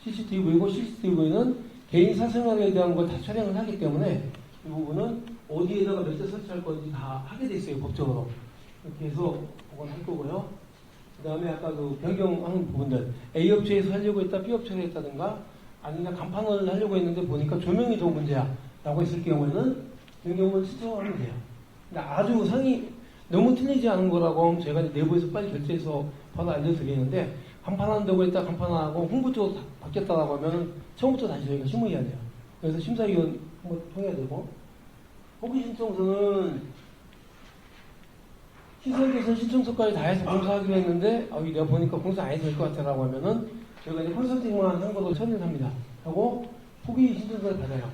CCTV이고 CCTV는 개인 사생활에 대한 걸 다 촬영을 하기 때문에 이 부분은 어디에다가 몇 대 설치할 건지 다 하게 돼 있어요. 법적으로. 이렇게 해서 보관할 거고요. 그 다음에 아까 그 변경하는 부분들 A업체에서 하려고 했다 B업체로 했다든가 아니면 간판을 하려고 했는데 보니까 조명이 더 문제야 라고 했을 경우에는 변경을 신청하면 돼요. 근데 아주 상이 너무 틀리지 않은 거라고 하면 제가 내부에서 빨리 결제해서 바로 알려드리는데 간판한다고 했다 간판하고 홍보 쪽으로 바뀌었다라고 하면 처음부터 다시 저희가 심의해야 돼요. 그래서 심사위원 한번 통해야 되고, 호기 신청서는 시설개선 신청서까지 다 해서 공사하기로 했는데 내가 보니까 공사 안 해도 될 것 같아라고 하면은 저희가 이제 컨설팅만 한 거로 처리를 합니다. 하고 포기 신청서를 받아요.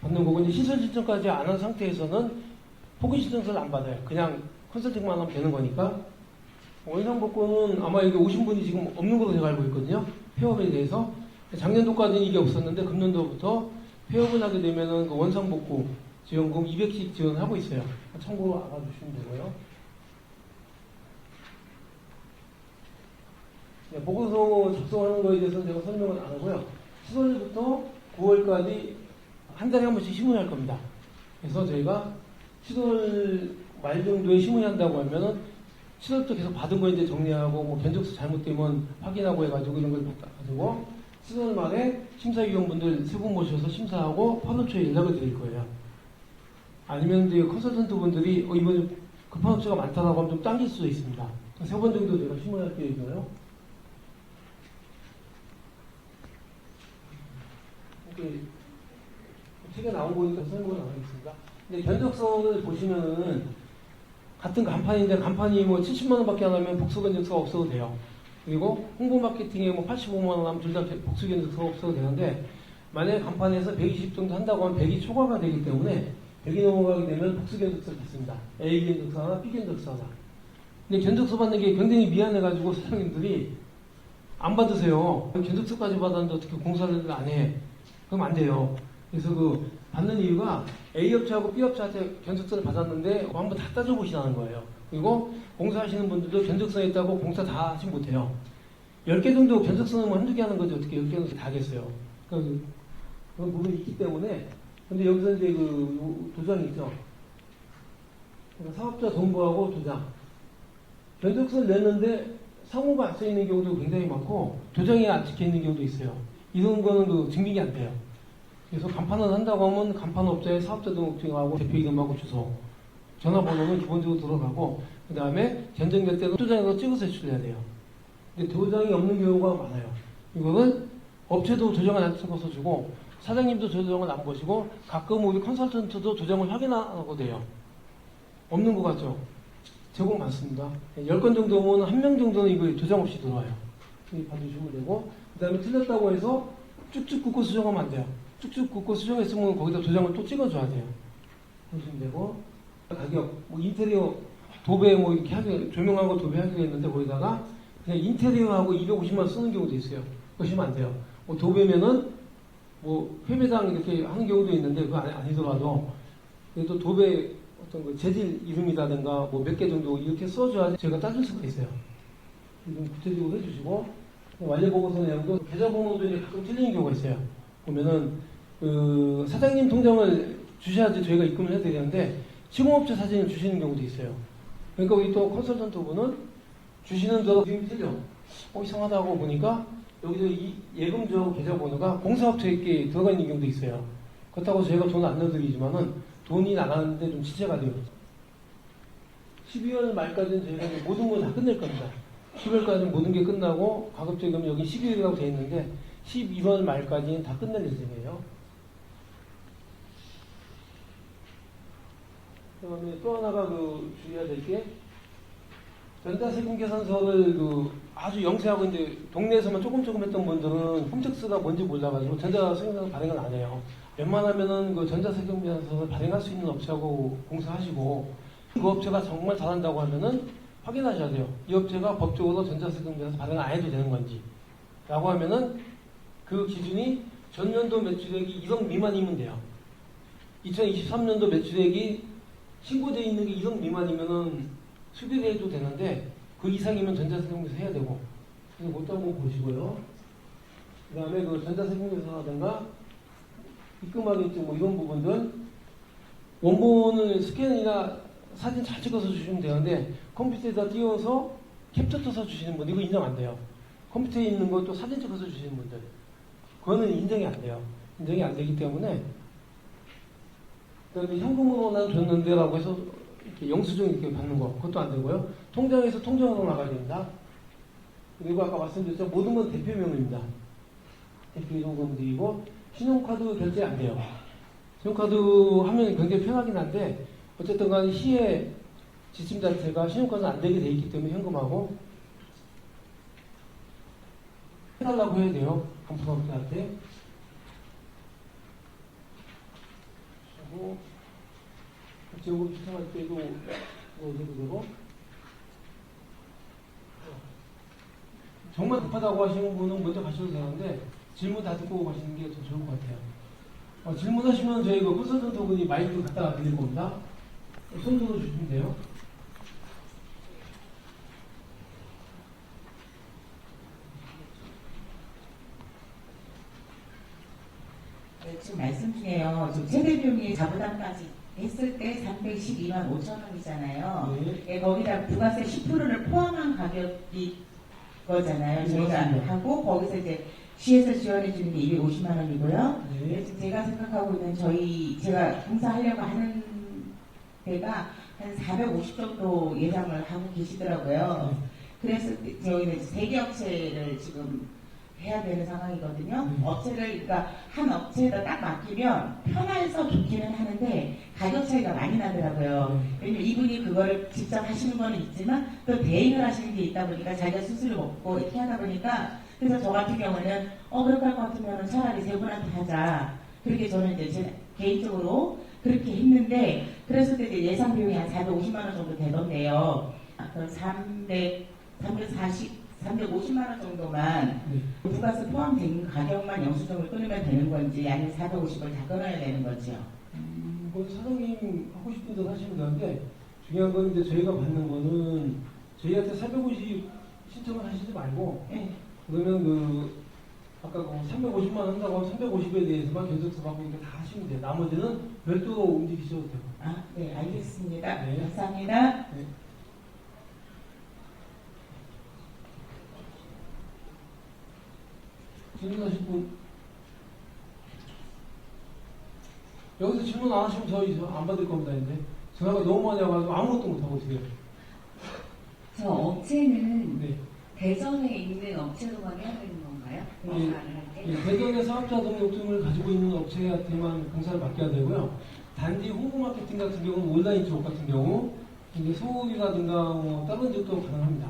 받는 거고, 이제 시설 신청까지 안 한 상태에서는 포기 신청서를 안 받아요. 그냥 컨설팅만 하면 되는 거니까. 원상복구는 아마 여기 오신 분이 지금 없는 걸로 제가 알고 있거든요. 폐업에 대해서. 작년도까지는 이게 없었는데 금년도부터 폐업을 하게 되면은 그 원상복구 지원금 200씩 지원하고 있어요. 참고로 알아주시면 되고요. 네, 보고서 작성하는 거에 대해서는 제가 설명을 안 하고요. 7월부터 9월까지 한 달에 한 번씩 심의할 겁니다. 그래서 저희가 7월 말 정도에 심의한다고 하면은 7월부터 계속 받은 거 이제 정리하고 뭐 견적서 잘못되면 확인하고 해가지고 이런 걸 가지고 7월 말에 심사위원분들 3분 모셔서 심사하고 8월 초에 연락을 드릴 거예요. 아니면 이제 컨설턴트 분들이 이번에 급한 업체가 많다라고 하면 좀 당길 수도 있습니다. 3번 정도 제가 심의할 계획이고요. 이렇게 책에 나온 거니까 설명을 안 하겠습니다. 근데 견적서를 보시면은 같은 간판인데 간판이 뭐 70만 원밖에 안 하면 복수 견적서가 없어도 돼요. 그리고 홍보 마케팅에 뭐 85만 원 하면 둘 다 복수 견적서가 없어도 되는데, 만약에 간판에서 120 정도 한다고 하면 100이 초과가 되기 때문에 100이 넘어가게 되면 복수 견적서를 받습니다. A 견적서 하나, B 견적서 하나. 근데 견적서 받는 게 굉장히 미안해가지고 사장님들이 안 받으세요. 견적서까지 받았는데 어떻게 공사를 안 해? 그럼 안 돼요. 그래서 그 받는 이유가 A업체하고 B업체한테 견적서를 받았는데 한번 다 따져보시라는 거예요. 그리고 공사하시는 분들도 견적서에 있다고 공사 다 하지 못해요. 10개 정도 견적서는 뭐 한두 개 하는 거지 어떻게 10개는 다 하겠어요. 그런 부분이 있기 때문에. 근데 여기서 이제 그 도장이 있죠. 사업자 정보하고 도장. 견적서를 냈는데 상호가 안 써있는 경우도 굉장히 많고 도장이 안 찍혀있는 경우도 있어요. 이런 거는 그 증빙이 안 돼요. 그래서 간판을 한다고 하면 간판업자의 사업자 등록증하고 대표 이름하고 주소, 전화번호는 기본적으로 들어가고, 그 다음에 견적낼 때도 도장에서 찍어서 제출해야 돼요. 근데 도장이 없는 경우가 많아요. 이거는 업체도 도장을 안 찍어서 주고 사장님도 도장을 안 보시고 가끔 우리 컨설턴트도 도장을 확인 안 하고 돼요. 없는 것 같죠? 제공 많습니다. 10건 정도면 한 명 정도는 이거 도장 없이 들어와요. 봐주시면 되고, 그 다음에 틀렸다고 해서 쭉쭉 긋고 수정하면 안 돼요. 쭉쭉 긋고 수정했으면 거기다 도장을 또 찍어줘야 돼요. 보시면 되고, 가격, 뭐 인테리어 도배 뭐 이렇게 하기, 조명하고 도배하기로 했는데 거기다가 그냥 인테리어하고 250만 원 쓰는 경우도 있어요. 그러시면 안 돼요. 뭐 도배면은 뭐 회배당 이렇게 하는 경우도 있는데 그거 아니더라도 그래도 도배 어떤 그 재질 이름이라든가 뭐 몇 개 정도 이렇게 써줘야 제가 따질 수가 있어요. 좀 구체적으로 해주시고 완료 보고서 내용도 계좌 번호도 이제 가끔 틀리는 경우가 있어요. 보면은 그 사장님 통장을 주셔야지 저희가 입금을 해야 되는데 시공업체 사진을 주시는 경우도 있어요. 그러니까 우리 또 컨설턴트 분은 주시는 대로 이름이 틀려. 이상하다고 보니까 여기서 이 예금조 계좌번호가 공사업체에 들어가 있는 경우도 있어요. 그렇다고 저희가 돈을 안 넣어드리지만은 돈이 나가는데 좀 지체가 돼요. 12월 말까지는 저희가 모든 걸 다 끝낼 겁니다. 10월까지는 모든 게 끝나고 가급적이면 여기 12월이라고 되어 있는데 12월 말까지는 다 끝낼 예정이에요. 그 다음에 또 하나가 주의해야 될 게 전자세금 계산서를 아주 영세하고 이제 동네에서만 조금 했던 분들은 홈택스가 뭔지 몰라가지고 전자세금계산서 발행을 안 해요. 웬만하면은 전자세금 계산서를 발행할 수 있는 업체하고 공사하시고 그 업체가 정말 잘한다고 하면은 확인하셔야 돼요. 이 업체가 법적으로 전자세금 계산서 발행을 안 해도 되는 건지 라고 하면은 그 기준이 전년도 매출액이 1억 미만이면 돼요. 2023년도 매출액이 신고되어 있는 게 1억 미만이면은 수비를 해도 되는데 그 이상이면 전자세금에서 해야 되고 그것도 한번 보시고요. 그 다음에 전자세금에서라든가 입금하겠죠 뭐 이런 부분들 원본을 스캔이나 사진 잘 찍어서 주시면 되는데 컴퓨터에다 띄워서 캡처 떠서 주시는 분 이거 인정 안 돼요. 컴퓨터에 있는 것도 사진 찍어서 주시는 분들 그거는 인정이 안 돼요. 인정이 안 되기 때문에 그다음에 현금으로 난 줬는데 라고 해서 이렇게 영수증 이렇게 받는 거 그것도 안 되고요. 통장에서 통장으로 나가야 됩니다. 그리고 아까 말씀드렸죠. 모든 건 대표명입니다. 대표 이동금 드리고 신용카드 결제 안 돼요. 신용카드 하면 굉장히 편하긴 한데 어쨌든 간에 시의 지침 자체가 신용카드는 안 되게 돼 있기 때문에 현금하고 해달라고 해야 돼요. 간판업체한테. 그리고 지역으로 추천할 때도 해도 되고 정말 급하다고 하시는 분은 먼저 가셔도 되는데 질문 다 듣고 가시는 게 더 좋을 것 같아요. 질문하시면 저희 컨설턴트 분이 마이크 갖다가 드릴 겁니다. 손 들어주시면 돼요. 네, 지금 말씀 중에요. 지금 최대 비용이 자부담까지 했을 때 312만 5천 원이잖아요. 네. 예, 거기다 부가세 10%를 포함한 가격이 거잖아요. 네, 저희가 맞습니다. 하고 거기서 이제 시에서 지원해 주는 게 250만 원이고요. 네. 지금 제가 생각하고 있는 제가 공사하려고 하는 데가 한 450 정도 예상을 하고 계시더라고요. 그래서 저희는 대기업체를 지금 해야 되는 상황이거든요. 업체를, 그러니까 한 업체에다 딱 맡기면 편해서 좋기는 하는데 가격 차이가 많이 나더라고요. 왜냐면 이분이 그거를 직접 하시는 거는 있지만 또 대행을 하시는 게 있다 보니까 자기가 수수료 먹고 이렇게 하다 보니까 그래서 저 같은 경우는 그렇게 할 것 같으면 차라리 세 분한테 하자. 그렇게 저는 이제 제 개인적으로 그렇게 했는데 그래서 이제 예상 비용이 한 450만 원 정도 되던데요. 그럼 350만 원 정도만 부가세 포함된 가격만 영수증을 끊으면 되는 건지 아니면 450을 다 끊어야 되는 거죠? 그건 사장님 하고 싶은 대로 하시면 되는데 중요한 건 이제 저희가 받는 거는 저희한테 450 신청을 하시지 말고 네. 그러면 아까 350만 원 한다고 하면 350에 대해서만 계속해서 받고 이렇게 다 하시면 돼요. 나머지는 별도로 움직이셔도 되고. 네, 알겠습니다. 네. 감사합니다. 네. 질문하실 분 여기서 질문 안 하시면 저희 안 받을 겁니다. 이제 전화가 너무 많이 와가지고 아무것도 못하고 있어요. 저 업체는 네. 대전에 있는 업체로만 해야 되는 건가요? 공사를 할 때? 예, 대전의 사업자 등록증을 가지고 있는 업체한테만 공사를 맡겨야 되고요. 단지 홍보 마케팅 같은 경우는 온라인 쪽 같은 경우 이제 소울이라든가 뭐 다른 쪽도 가능합니다.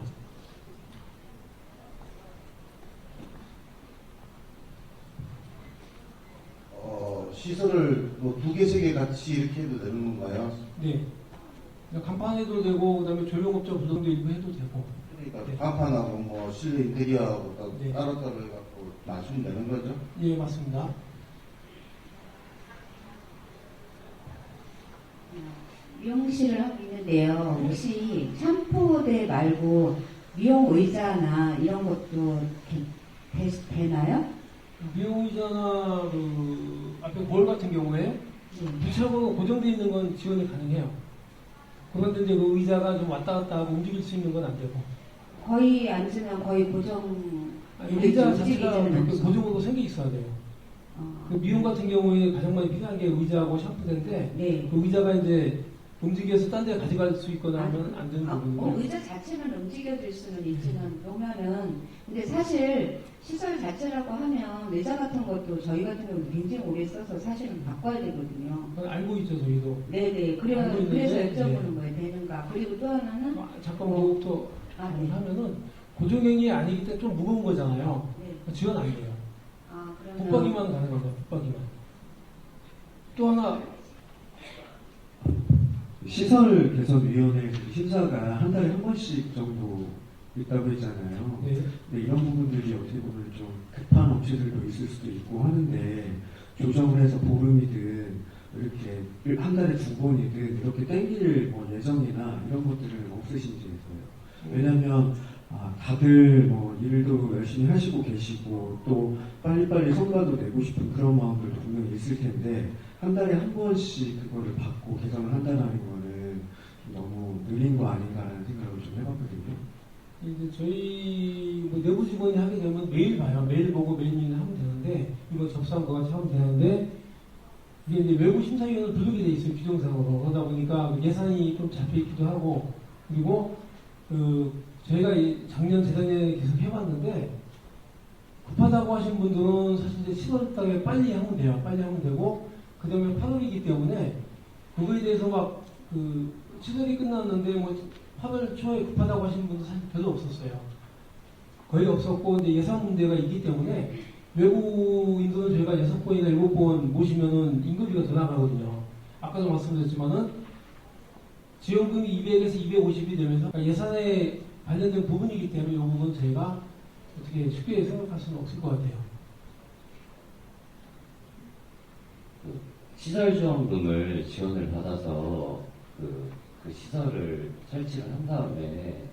시설을 뭐 2개, 3개 같이 이렇게 해도 되는 건가요? 네. 간판 해도 되고 그다음에 조명업자 구성도 일부 해도 되고. 그러니까 네. 간판하고 뭐 실내 인테리어하고 네. 따로따로 해갖고 맞추면 되는 거죠? 예, 맞습니다. 미용실을 하고 있는데요. 혹시 샴푸대 말고 미용 의자나 이런 것도 되나요? 미용 의자나 앞에 볼 같은 경우에 부착으로 고정되어 있는 건 지원이 가능해요. 그런데 이제 그 의자가 좀 왔다 갔다 하고 움직일 수 있는 건 안 되고. 거의 앉으면 거의 고정. 의자 자체가 움직이지는 그 않죠. 고정으로 생겨 있어야 돼요. 어, 그 미용 같은 경우에 가장 많이 필요한 게 의자하고 샴푸대인데 네. 그 의자가 이제 움직여서 딴 데 가져갈 수 있거나 하면 안 되는 부분이고. 의자 자체는 움직여질 수는 있지만 보면은 근데 사실 시설 자체라고 하면 의자 같은 것도 저희 같은 경우는 굉장히 오래 써서 사실은 바꿔야 되거든요. 그건 알고 있죠, 저희도. 네네. 그래서 알고 있는데, 여쭤보는 거예요. 되는가. 그리고 또 하나는 잠깐 뭐부터 네. 하면은 고정형이 아니기 때문에 좀 무거운 거잖아요. 네. 지원 안 돼요. 그러면 붙박이만 가능합니다. 붙박이만. 또 하나 시설개선위원회 심사가 한 달에 한 번씩 정도 있다고 했잖아요. 네. 근데 이런 부분들이 어떻게 보면 좀 급한 업체들도 있을 수도 있고 하는데 조정을 해서 보름이든 이렇게 한 달에 2번이든 이렇게 땡길 뭐 예정이나 이런 것들은 없으신지 해서요. 왜냐하면 다들 뭐 일도 열심히 하시고 계시고 또 빨리빨리 성과도 내고 싶은 그런 마음들도 분명히 있을 텐데 한 달에 한 번씩 그거를 받고 개선을 한다는 거는 너무 느린 거 아닌가라는 생각을 좀 해봤거든요. 이제 저희 뭐 내부 직원이 하게 되면 매일 봐요. 매일 보고 매일 하면 되는데 이거 접수한 거 같이 하면 되는데 이게 이제 외부 심사위원은 부족이 돼 있어요. 규정상으로. 그러다 보니까 예산이 좀 잡혀있기도 하고 그리고 저희가 작년 재작년에 계속 해봤는데 급하다고 하신 분들은 사실 이제 7월 달에 빨리 하면 돼요. 빨리 하면 되고 그 다음에 8월이기 때문에 그거에 대해서 막 7월이 끝났는데 뭐 8월 초에 급하다고 하시는 분들 사실 별로 없었어요. 거의 없었고 이제 예산 문제가 있기 때문에 외국인들은 저희가 6번이나 7번 모시면은 인건비가 더 나가거든요. 아까도 말씀드렸지만은 지원금이 200에서 250이 되면서 예산에 관련된 부분이기 때문에 이 부분은 저희가 어떻게 쉽게 생각할 수는 없을 것 같아요. 시설 지원금을 지원을 받아서 그 시설을 설치를 한 다음에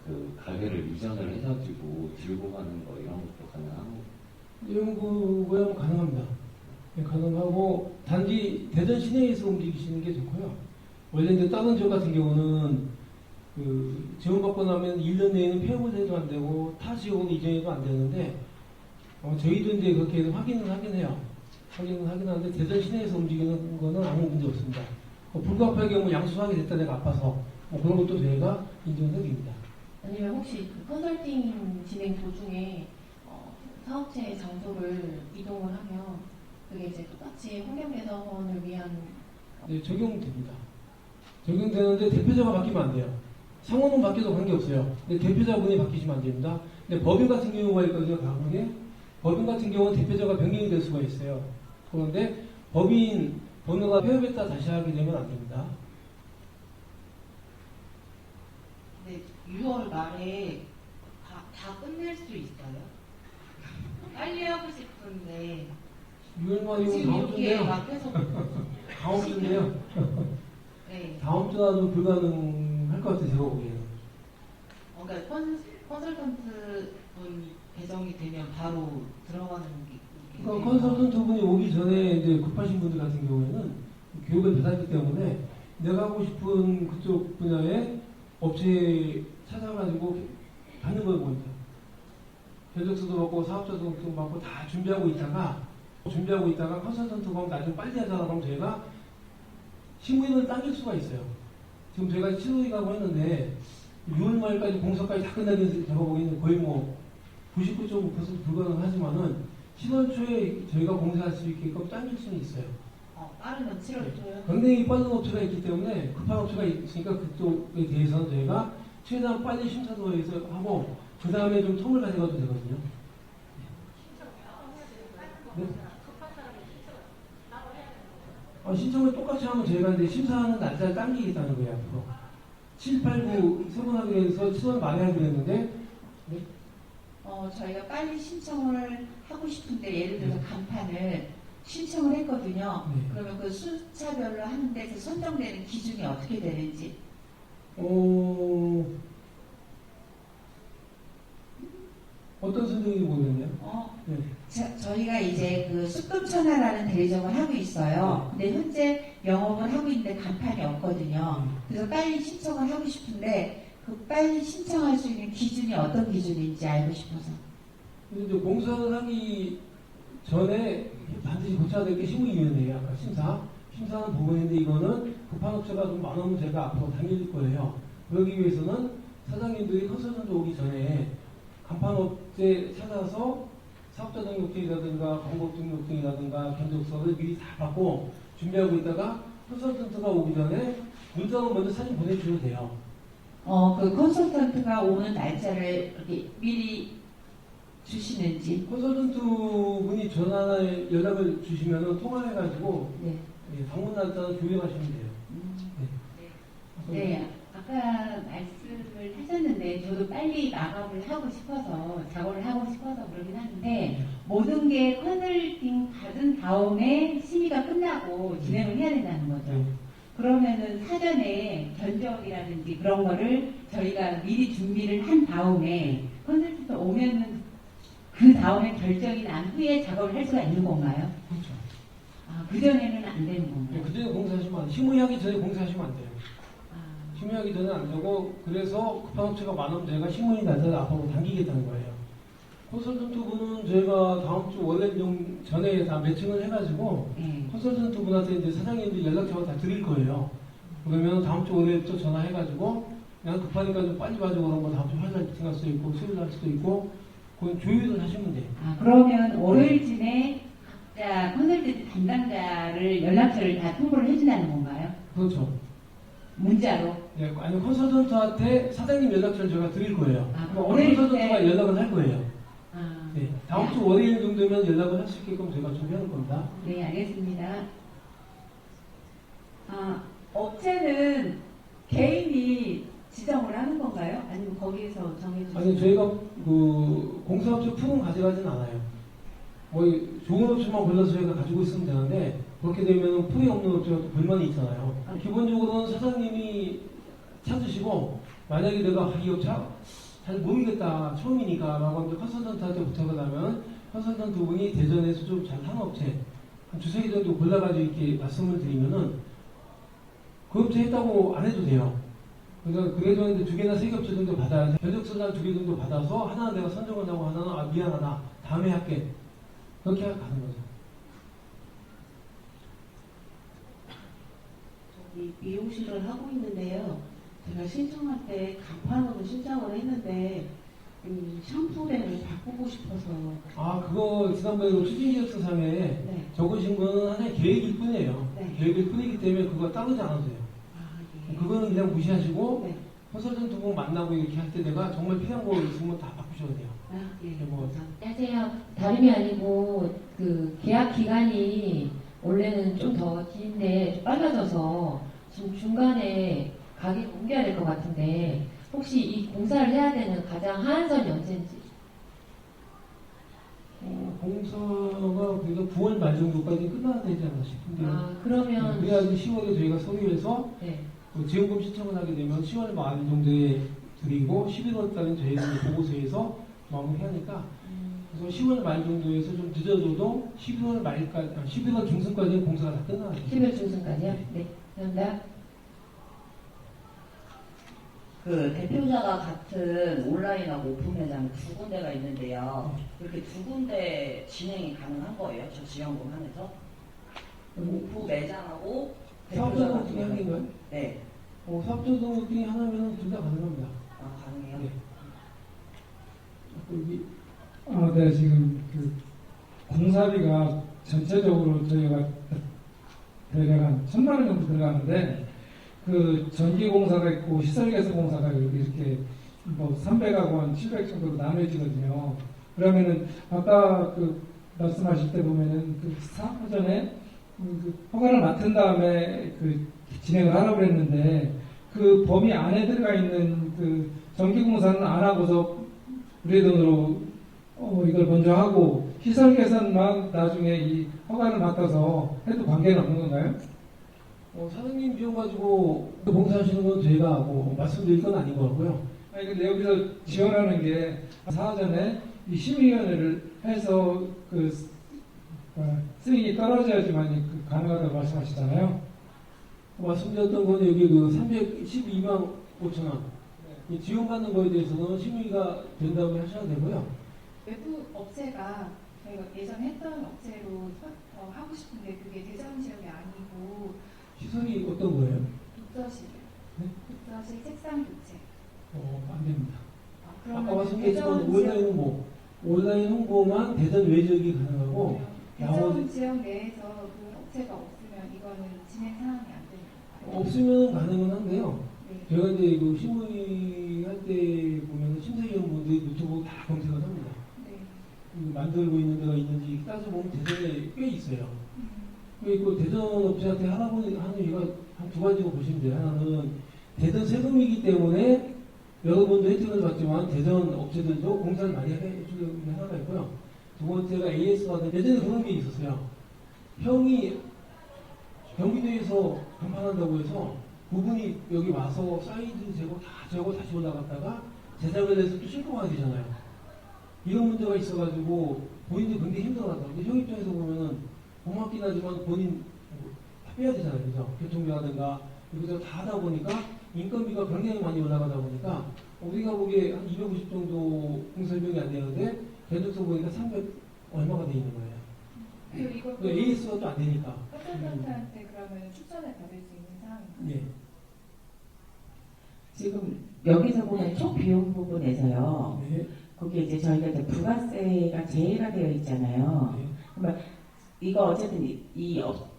그 가게를 이전을 해가지고 들고 가는 거 이런 것도 가능한가요? 이런 거야 가능합니다. 네, 가능하고 단지 대전 시내에서 움직이시는 게 좋고요. 원래 이제 다른 지역 같은 경우는 지원받고 나면 1년 내에는 폐업해도 안 되고 타 지역으로 이전해도 안 되는데 저희도 이제 그렇게 확인은 하긴 해요. 확인은 하긴 하는데 대전 시내에서 움직이는 거는 아무 문제 없습니다. 불가피하게 뭐 양수하게 됐다 내가 아파서 그런 것도 저희가 인정해 드립니다. 아니면 혹시 그 컨설팅 진행 도중에 사업체 장소를 이동을 하면 그게 이제 똑같이 환경개선을 위한 네, 적용됩니다. 적용되는데 대표자가 바뀌면 안 돼요. 상호는 바뀌어도 관계없어요. 근데 대표자분이 바뀌시면 안 됩니다. 근데 법인 같은 경우가 있거든요. 강하게 법인 같은 경우는 대표자가 변경이 될 수가 있어요. 그런데 법인 번호가 폐업했다 다시 하게 되면 안 됩니다. 네, 6월 말에 다 끝낼 수 있어요? 빨리 하고 싶은데 6월 말이면 지금 다음 이렇게 주인데요. 막 계속 다음 주인데요. 네. 다음 주라도 불가능할 것 같아요. 제가 보기에는. 그러니까 컨설턴트 분 배정이 되면 바로 들어가는 게 그러니까 컨설턴트 분이 오기 전에 이제 급하신 분들 같은 경우에는 교육을 받았기 때문에 내가 하고 싶은 그쪽 분야의 업체에 찾아가지고 받는 거예요, 먼저. 견적서도 받고 사업자 등록도 받고 다 준비하고 있다가 컨설턴트가 나중에 빨리 하자라고 하면 저희가 신고인을 당길 수가 있어요. 지금 저희가 7월이 가고 했는데 6월 말까지 공사까지 다 끝나게 해서 제가 보기에는 거의 뭐 99.5% 불가능하지만은 7월 초에 저희가 공사할 수 있게끔 당길 수는 있어요. 빠르면 7월 초요? 굉장히 빠른 업체가 있기 때문에 급한 업체가 있으니까 그쪽에 대해서는 저희가 최대한 빨리 심사도 해서 하고 그 다음에 좀 텀을 가져가도 되거든요. 네? 신청을 똑같이 하면 저희가 이제 심사하는 날짜를 당기겠다는 거예요, 앞으로. 7, 8, 9 세 번 하기로 해서 7월 말에 하기로 했는데, 저희가 빨리 신청을 하고 싶은데 예를 들어서 간판을 신청을 했거든요. 네. 그러면 그 수차별로 하는데 그 선정되는 기준이 어떻게 되는지. 어떤 선정인지 모르겠네요. 네. 저희가 이제 그 쑥금천하라는 대리점을 하고 있어요. 근데 현재 영업을 하고 있는데 간판이 없거든요. 그래서 빨리 신청을 하고 싶은데 그 빨리 신청할 수 있는 기준이 어떤 기준인지 알고 싶어서. 근데 이제 공사를 하기 전에 반드시 고쳐야 될 게 심의위원회예요. 아까 심사는 부분인데 이거는 급한 업체가 좀 많으면 제가 앞으로 당길 거예요. 그러기 위해서는 사장님들이 컨설턴트 오기 전에 간판업체 찾아서 사업자 등록증이라든가 광고 등록증이라든가 견적서를 미리 다 받고 준비하고 있다가 컨설턴트가 오기 전에 문자로 먼저 사진 보내주셔도 돼요. 그 컨설턴트가 오는 날짜를 이렇게 미리 주시는지. 컨설턴트 분이 전화에 연락을 주시면 통화해가지고 네. 방문 날짜는 조율하시면 돼요. 네, 아까 말씀을 하셨는데 저도 빨리 마감을 하고 싶어서 작업을 하고 싶어서 그러긴 하는데 모든 게 컨설팅 받은 다음에 심의가 끝나고 진행을 해야 된다는 거죠. 네. 그러면은 사전에 견적이라든지 그런 거를 저희가 미리 준비를 한 다음에 컨설팅 오면은 그 다음에 결정이 난 후에 작업을 할 수가 있는 건가요? 그렇죠. 그전에는 안 되는 네, 건가요? 그전에 공사하시면 안 돼요. 심의하기 전에 공사하시면 안 돼요. 아, 심의하기 전에 안 되고 그래서 급한 업체가 많으면 저희가 심의 날짜를 앞으로 당기겠다는 거예요. 컨설턴트 분은 저희가 다음 주 월요일 전에 다 매칭을 해가지고 네. 컨설턴트 분한테 이제 사장님들 연락처를 다 드릴 거예요. 그러면 다음 주 월요일 또 전화해가지고 그냥 급하니까 좀 빨리 봐줘 그러면 다음 주 화요일 날 수도 있고 수요일 날 수도 있고 그건 조율을 하시면 돼요. 그러면 월요일쯤에 각자 컨설팅 담당자를 연락처를 다 통보를 해준다는 건가요? 그렇죠. 문자로? 네, 아니 컨설턴트한테 사장님 연락처를 제가 드릴 거예요. 그럼 월요일 컨설턴트가 때 연락을 할 거예요. 아, 네, 다음 주 월요일 정도면 연락을 할 수 있게끔 제가 준비하는 겁니다. 네, 알겠습니다. 업체는 개인이 지정을 하는 건가요? 아니면 거기에서 정해주시는 아니 저희가 그 공사업체 푸는 가져가진 않아요. 뭐 좋은 업체만 골라서 저희가 가지고 있으면 되는데 그렇게 되면 풀이 없는 업체가 또 불만이 있잖아요. 기본적으로는 사장님이 찾으시고 만약에 내가 이 업체 잘 모르겠다 처음이니까 라고 하면 컨설턴트한테 부탁을 하면 컨설턴트 분이 대전에서 좀 잘 하는 업체 한 두세 개 정도 골라가지고 이렇게 말씀을 드리면은 그 업체 했다고 안 해도 돼요. 그러니까 그래도 이제 두 개나 세 개 업체 정도 받아야 돼. 견적서나 두 개 정도 받아서 하나 내가 선정을 하고 하나는 미안하다 다음에 할게 그렇게 가는 거죠. 저기 미용실을 하고 있는데요. 제가 신청할 때 간판으로 신청을 했는데 샴푸대를 바꾸고 싶어서. 그거 지난번에 그 추진계획서상에 네. 적으신 거는 하나의 계획일 뿐이에요. 네. 계획일 뿐이기 때문에 그거 따르지 않아도 돼요. 예. 그거는 그냥 무시하시고 네. 컨설턴트 분 만나고 이렇게 할 때 내가 정말 필요한 거 있으면 다 바꾸셔도 돼요. 예. 뭐 안녕하세요. 다름이 아니고 그 계약 기간이 원래는 좀 더 긴데 좀 빨라져서 지금 중간에 가게를 옮겨야 될 것 같은데 혹시 이 공사를 해야 되는 가장 하한선이 언제인지? 공사가 그래서 9월 말 정도까지 끝나야 되지 않나 싶은데요. 그러면 그래야지 10월에 저희가 서류에서 네. 지원금 신청을 하게 되면 10월 말 정도에 드리고 11월 달은 저희가 이제 보고서에서 마무리해야 하니까 그래서 10월 말 정도에서 좀 늦어져도 11월 말까지, 11월 중순까지는 공사가 다 끝나야 돼요. 11월 중순까지요? 네. 감사합니다. 그 대표자가 같은 온라인하고 오픈 매장 두 군데가 있는데요. 이렇게 두 군데 진행이 가능한 거예요? 저 지원금 하면서? 오픈 매장하고 사업자 대표자 등록증이 같은 하나인가요? 경우는? 네. 사업자 등록증이 하나면 둘 다 가능합니다. 가능해요? 네. 여기 네, 지금 그 공사비가 전체적으로 저희가 대략 한 1,000만 원 정도 들어가는데 그 전기 공사가 있고 시설 개선 공사가 여기 이렇게 뭐 300하고 한 700 정도로 나눠지거든요. 그러면은 아까 그 말씀하실 때 보면은 그 사전에 그 허가를 맡은 다음에 그 진행을 하라고 그랬는데 그 범위 안에 들어가 있는 그 전기 공사는 안 하고서 우리 돈으로 이걸 먼저 하고 시설 개선만 나중에 이 허가를 맡아서 해도 관계는 없는 건가요? 사장님 비용 가지고 봉사하시는 건 저희가 뭐 말씀드릴 건 아닌 것 같고요. 아니 근데 여기서 지원하는 게 사전에 이 심의위원회를 해서 그 승인이 떨어져야지만 가능하다고 말씀하시잖아요. 말씀드렸던 건 여기 그 312만 5천 원 이 지원받는 거에 대해서는 심의가 된다고 하셔야 되고요. 외부 업체가 저희가 예전 했던 업체로 하고 싶은데 그게 대전 지역이 아니고 시설이 어떤 거예요? 독서실, 네? 독서실 책상 교체. 안 됩니다. 아까 그러면 말씀드렸지만 대전 온라인 홍보만 대전 외적이 가능하고 대전 지역 내에서 그 업체가 없으면 이거는 진행 상황이 안 됩니다. 없으면 가능은 한데요. 네. 제가 이제 그 심의할 때 보면 심사위원분들이 노트북 다 검색을 합니다. 네. 만들고 있는 데가 있는지 따져보면 대전에 꽤 있어요. 그 대전 업체한테 하는 이유가 한 두 가지로 보시면 돼요. 하나는 대전 세금이기 때문에 여러분도 혜택을 받지만 대전 업체들도 공사를 많이 해주는 게 하나가 있고요. 두 번째가 AS가 예전에 그런 게 있었어요. 형이 경기도에서 간판한다고 해서 그분이 여기 와서 사이즈 재고 다 재고 다시 올라갔다가 제작을 해서 또 싣고 가야 되잖아요. 이런 문제가 있어가지고 본인도 굉장히 힘들어하더라고요. 근데 형 입장에서 보면은 고맙긴 하지만 본인 다 빼야 되잖아요. 그죠? 교통비라든가 이것저것 다 하다 보니까 인건비가 굉장히 많이 올라가다 보니까 우리가 보기에 한 250 정도 공설비용이 안 되는데 견적서 보니까 300 얼마가 돼 있는 거예요. 그리고 이거 AS가 또 안 되니까. 컨설턴트한테 그러면 추천을 받을 수 있는 사항인가요? 예. 지금 여기서 보면 총 비용 부분에서요. 네. 거기에 이제 저희가 이제 부가세가 제외가 되어 있잖아요. 네. 그러면 이거 어쨌든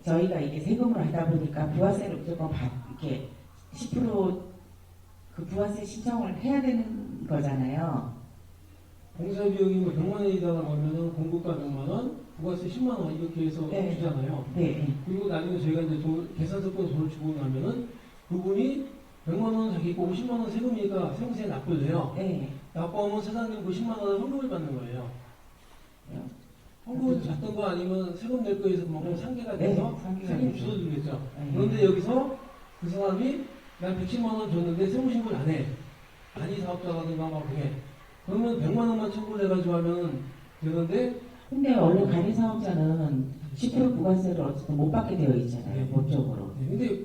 저희가 이게 세금으로 하다 보니까 부가세를 무조건 이렇게 10%그 부가세 신청을 해야 되는 거잖아요. 공사 비용이 뭐 100만 원이다가 그러면은 공급가 100만 원, 부가세 10만 원 이렇게 해서 네. 주잖아요. 네. 그리고 나중에 저희가 이제 계산서권 돈을 주고 나면은 그분이 100만 원 자기 거 50만 원 세금이니까 세무서에 납부를 해요. 네. 납부하면 사장님 그 10만 원을 헌금을 받는 거예요. 헌금을 받던 거 아니면 세금 낼 거에서 그만큼 상계가 돼서 세금 줄어들겠죠. 그런데 여기서 그 사람이 난 110만 원 줬는데 세무신고를 안 해. 단위 사업자라든가 막 그게. 그러면 100만 원만 청구를 해가지고 하면 되는데 근데 원래 간이사업자는 10% 부가세를 어쨌든 못 받게 되어 있잖아요. 법적으로. 네, 근데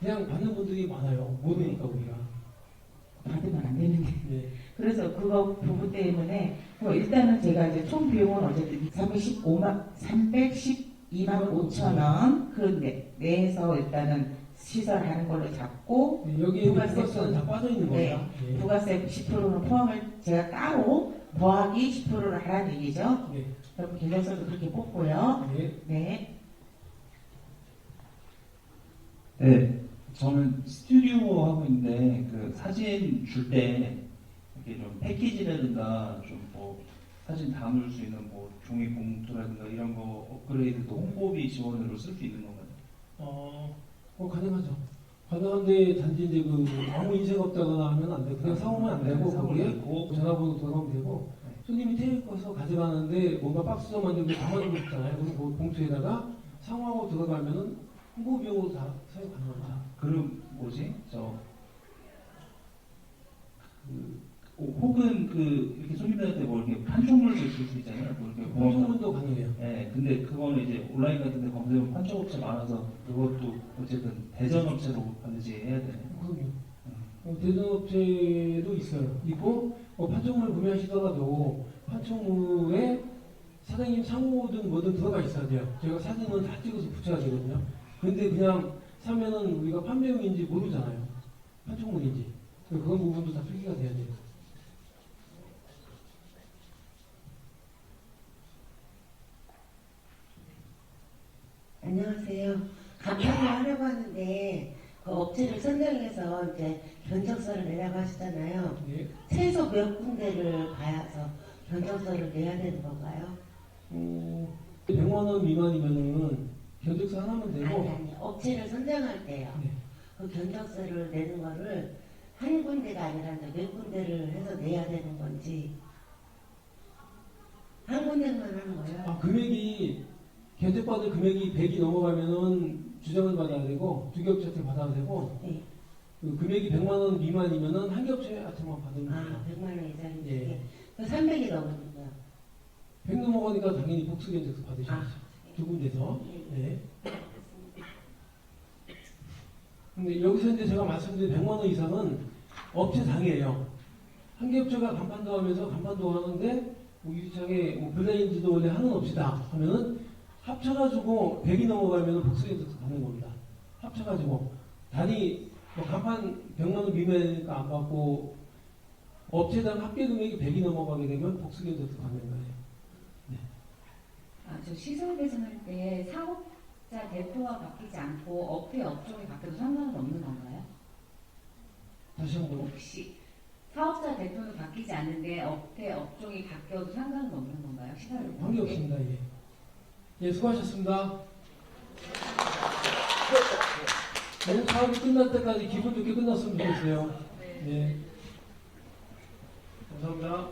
그냥 받는 분들이 많아요. 모르니까 우리가. 받으면 안 되는데. 네. 그래서 그거 부분 때문에 일단은 제가 이제 총 비용은 어쨌든 312만 5천 원 그 내에서 일단은 시설하는 걸로 잡고 네, 여기에 부가세는 다 빠져 있는 거예요. 네, 부가세 10%는 포함을 제가 따로 더하기 10%를 하라는 얘기죠. 네. 그럼 경력서도 그렇게 뽑고요. 네. 네. 네, 저는 스튜디오 하고 있는데 그 사진 줄 때 이렇게 좀 패키지라든가 좀 뭐 사진 담을 수 있는 뭐 종이 봉투라든가 이런 거 업그레이드도 홍보비 지원으로 쓸 수 있는 건가요? 가능하죠. 가능한데 단지 이제 그 아무 인쇄가 없다거나 하면 안 돼. 그냥 사오면 안 되고 거기에 전화번호 들어가면 되고 손님이 테이프에서 가져가는데 뭔가 박스도 만들고 담아주고 싶잖아요. 그럼 그 봉투에다가 상호하고 들어가면은 홍보 비용으로 다 사용 가능합니다. 그럼 뭐지? 혹은 이렇게 손님들한테 뭐 이렇게 판촉물도 줄 수 있잖아요. 뭐 이렇게 판촉물도 가능해요. 네, 근데 그거는 이제 온라인 같은데 검색하면 판촉업체 많아서 그것도 어쨌든 대전업체로 반드시 해야 되나요? 그럼요. 대전업체도 있어요. 있고 판촉물 구매하시더라도 판촉물에 사장님 상호든 뭐든 들어가 있어야 돼요. 제가 사진은 다 찍어서 붙여야 되거든요. 근데 그냥 사면은 우리가 판매용인지 모르잖아요. 판촉물인지. 그런 부분도 다 표기가 돼야 돼요. 안녕하세요. 간판을 하려고 하는데 그 업체를 선정해서 이제 견적서를 내라고 하시잖아요. 예. 최소 몇 군데를 가서 견적서를 내야 되는 건가요? 100만 원 미만이면은 견적서 하나면 되고. 아니 업체를 선정할 때요. 네. 그 견적서를 내는 거를 한 군데가 아니라 이제 몇 군데를 해서 내야 되는 건지. 한 군데만 하는 거예요? 아, 금액이 견적받을 금액이 100이 넘어가면은 주장을 받아야 되고 두 개 업체한테 받아야 되고 네. 그 금액이 100만 원 미만이면은 한 개 업체한테만 받는 거예요. 아, 100만 원 이상이. 예. 그 300이 넘는 거야. 100 넘어가니까 당연히 복수 견적서 받으셔야죠. 두 군데서. 예. 근데 여기서 이제 제가 말씀드린 100만 원 이상은 업체상이에요. 한 개 업체가 간판도 하면서 간판도 하는데 뭐 유리창에 뭐 블라인드도 원래 하는 업체다 하면은 합쳐가지고 100이 넘어가면 복수견적서 받는 겁니다. 합쳐가지고 단위 뭐 간판 100만 원 미만이니까 안 받고 업체당 합계 금액이 100이 넘어가게 되면 복수견적서 받는 거예요. 네. 아, 저 시설 개선할 때 사업자 대표가 바뀌지 않고 업체 업종이 바뀌어도 상관은 없는 건가요? 다시 한번 혹시 사업자 대표는 바뀌지 않는데 업체 업종이 바뀌어도 상관은 없는 건가요? 시설 관계없습니다. 예. 예, 수고하셨습니다. 오늘 사업이 끝날 때까지 기분 좋게 끝났으면 좋겠어요. 네. 감사합니다.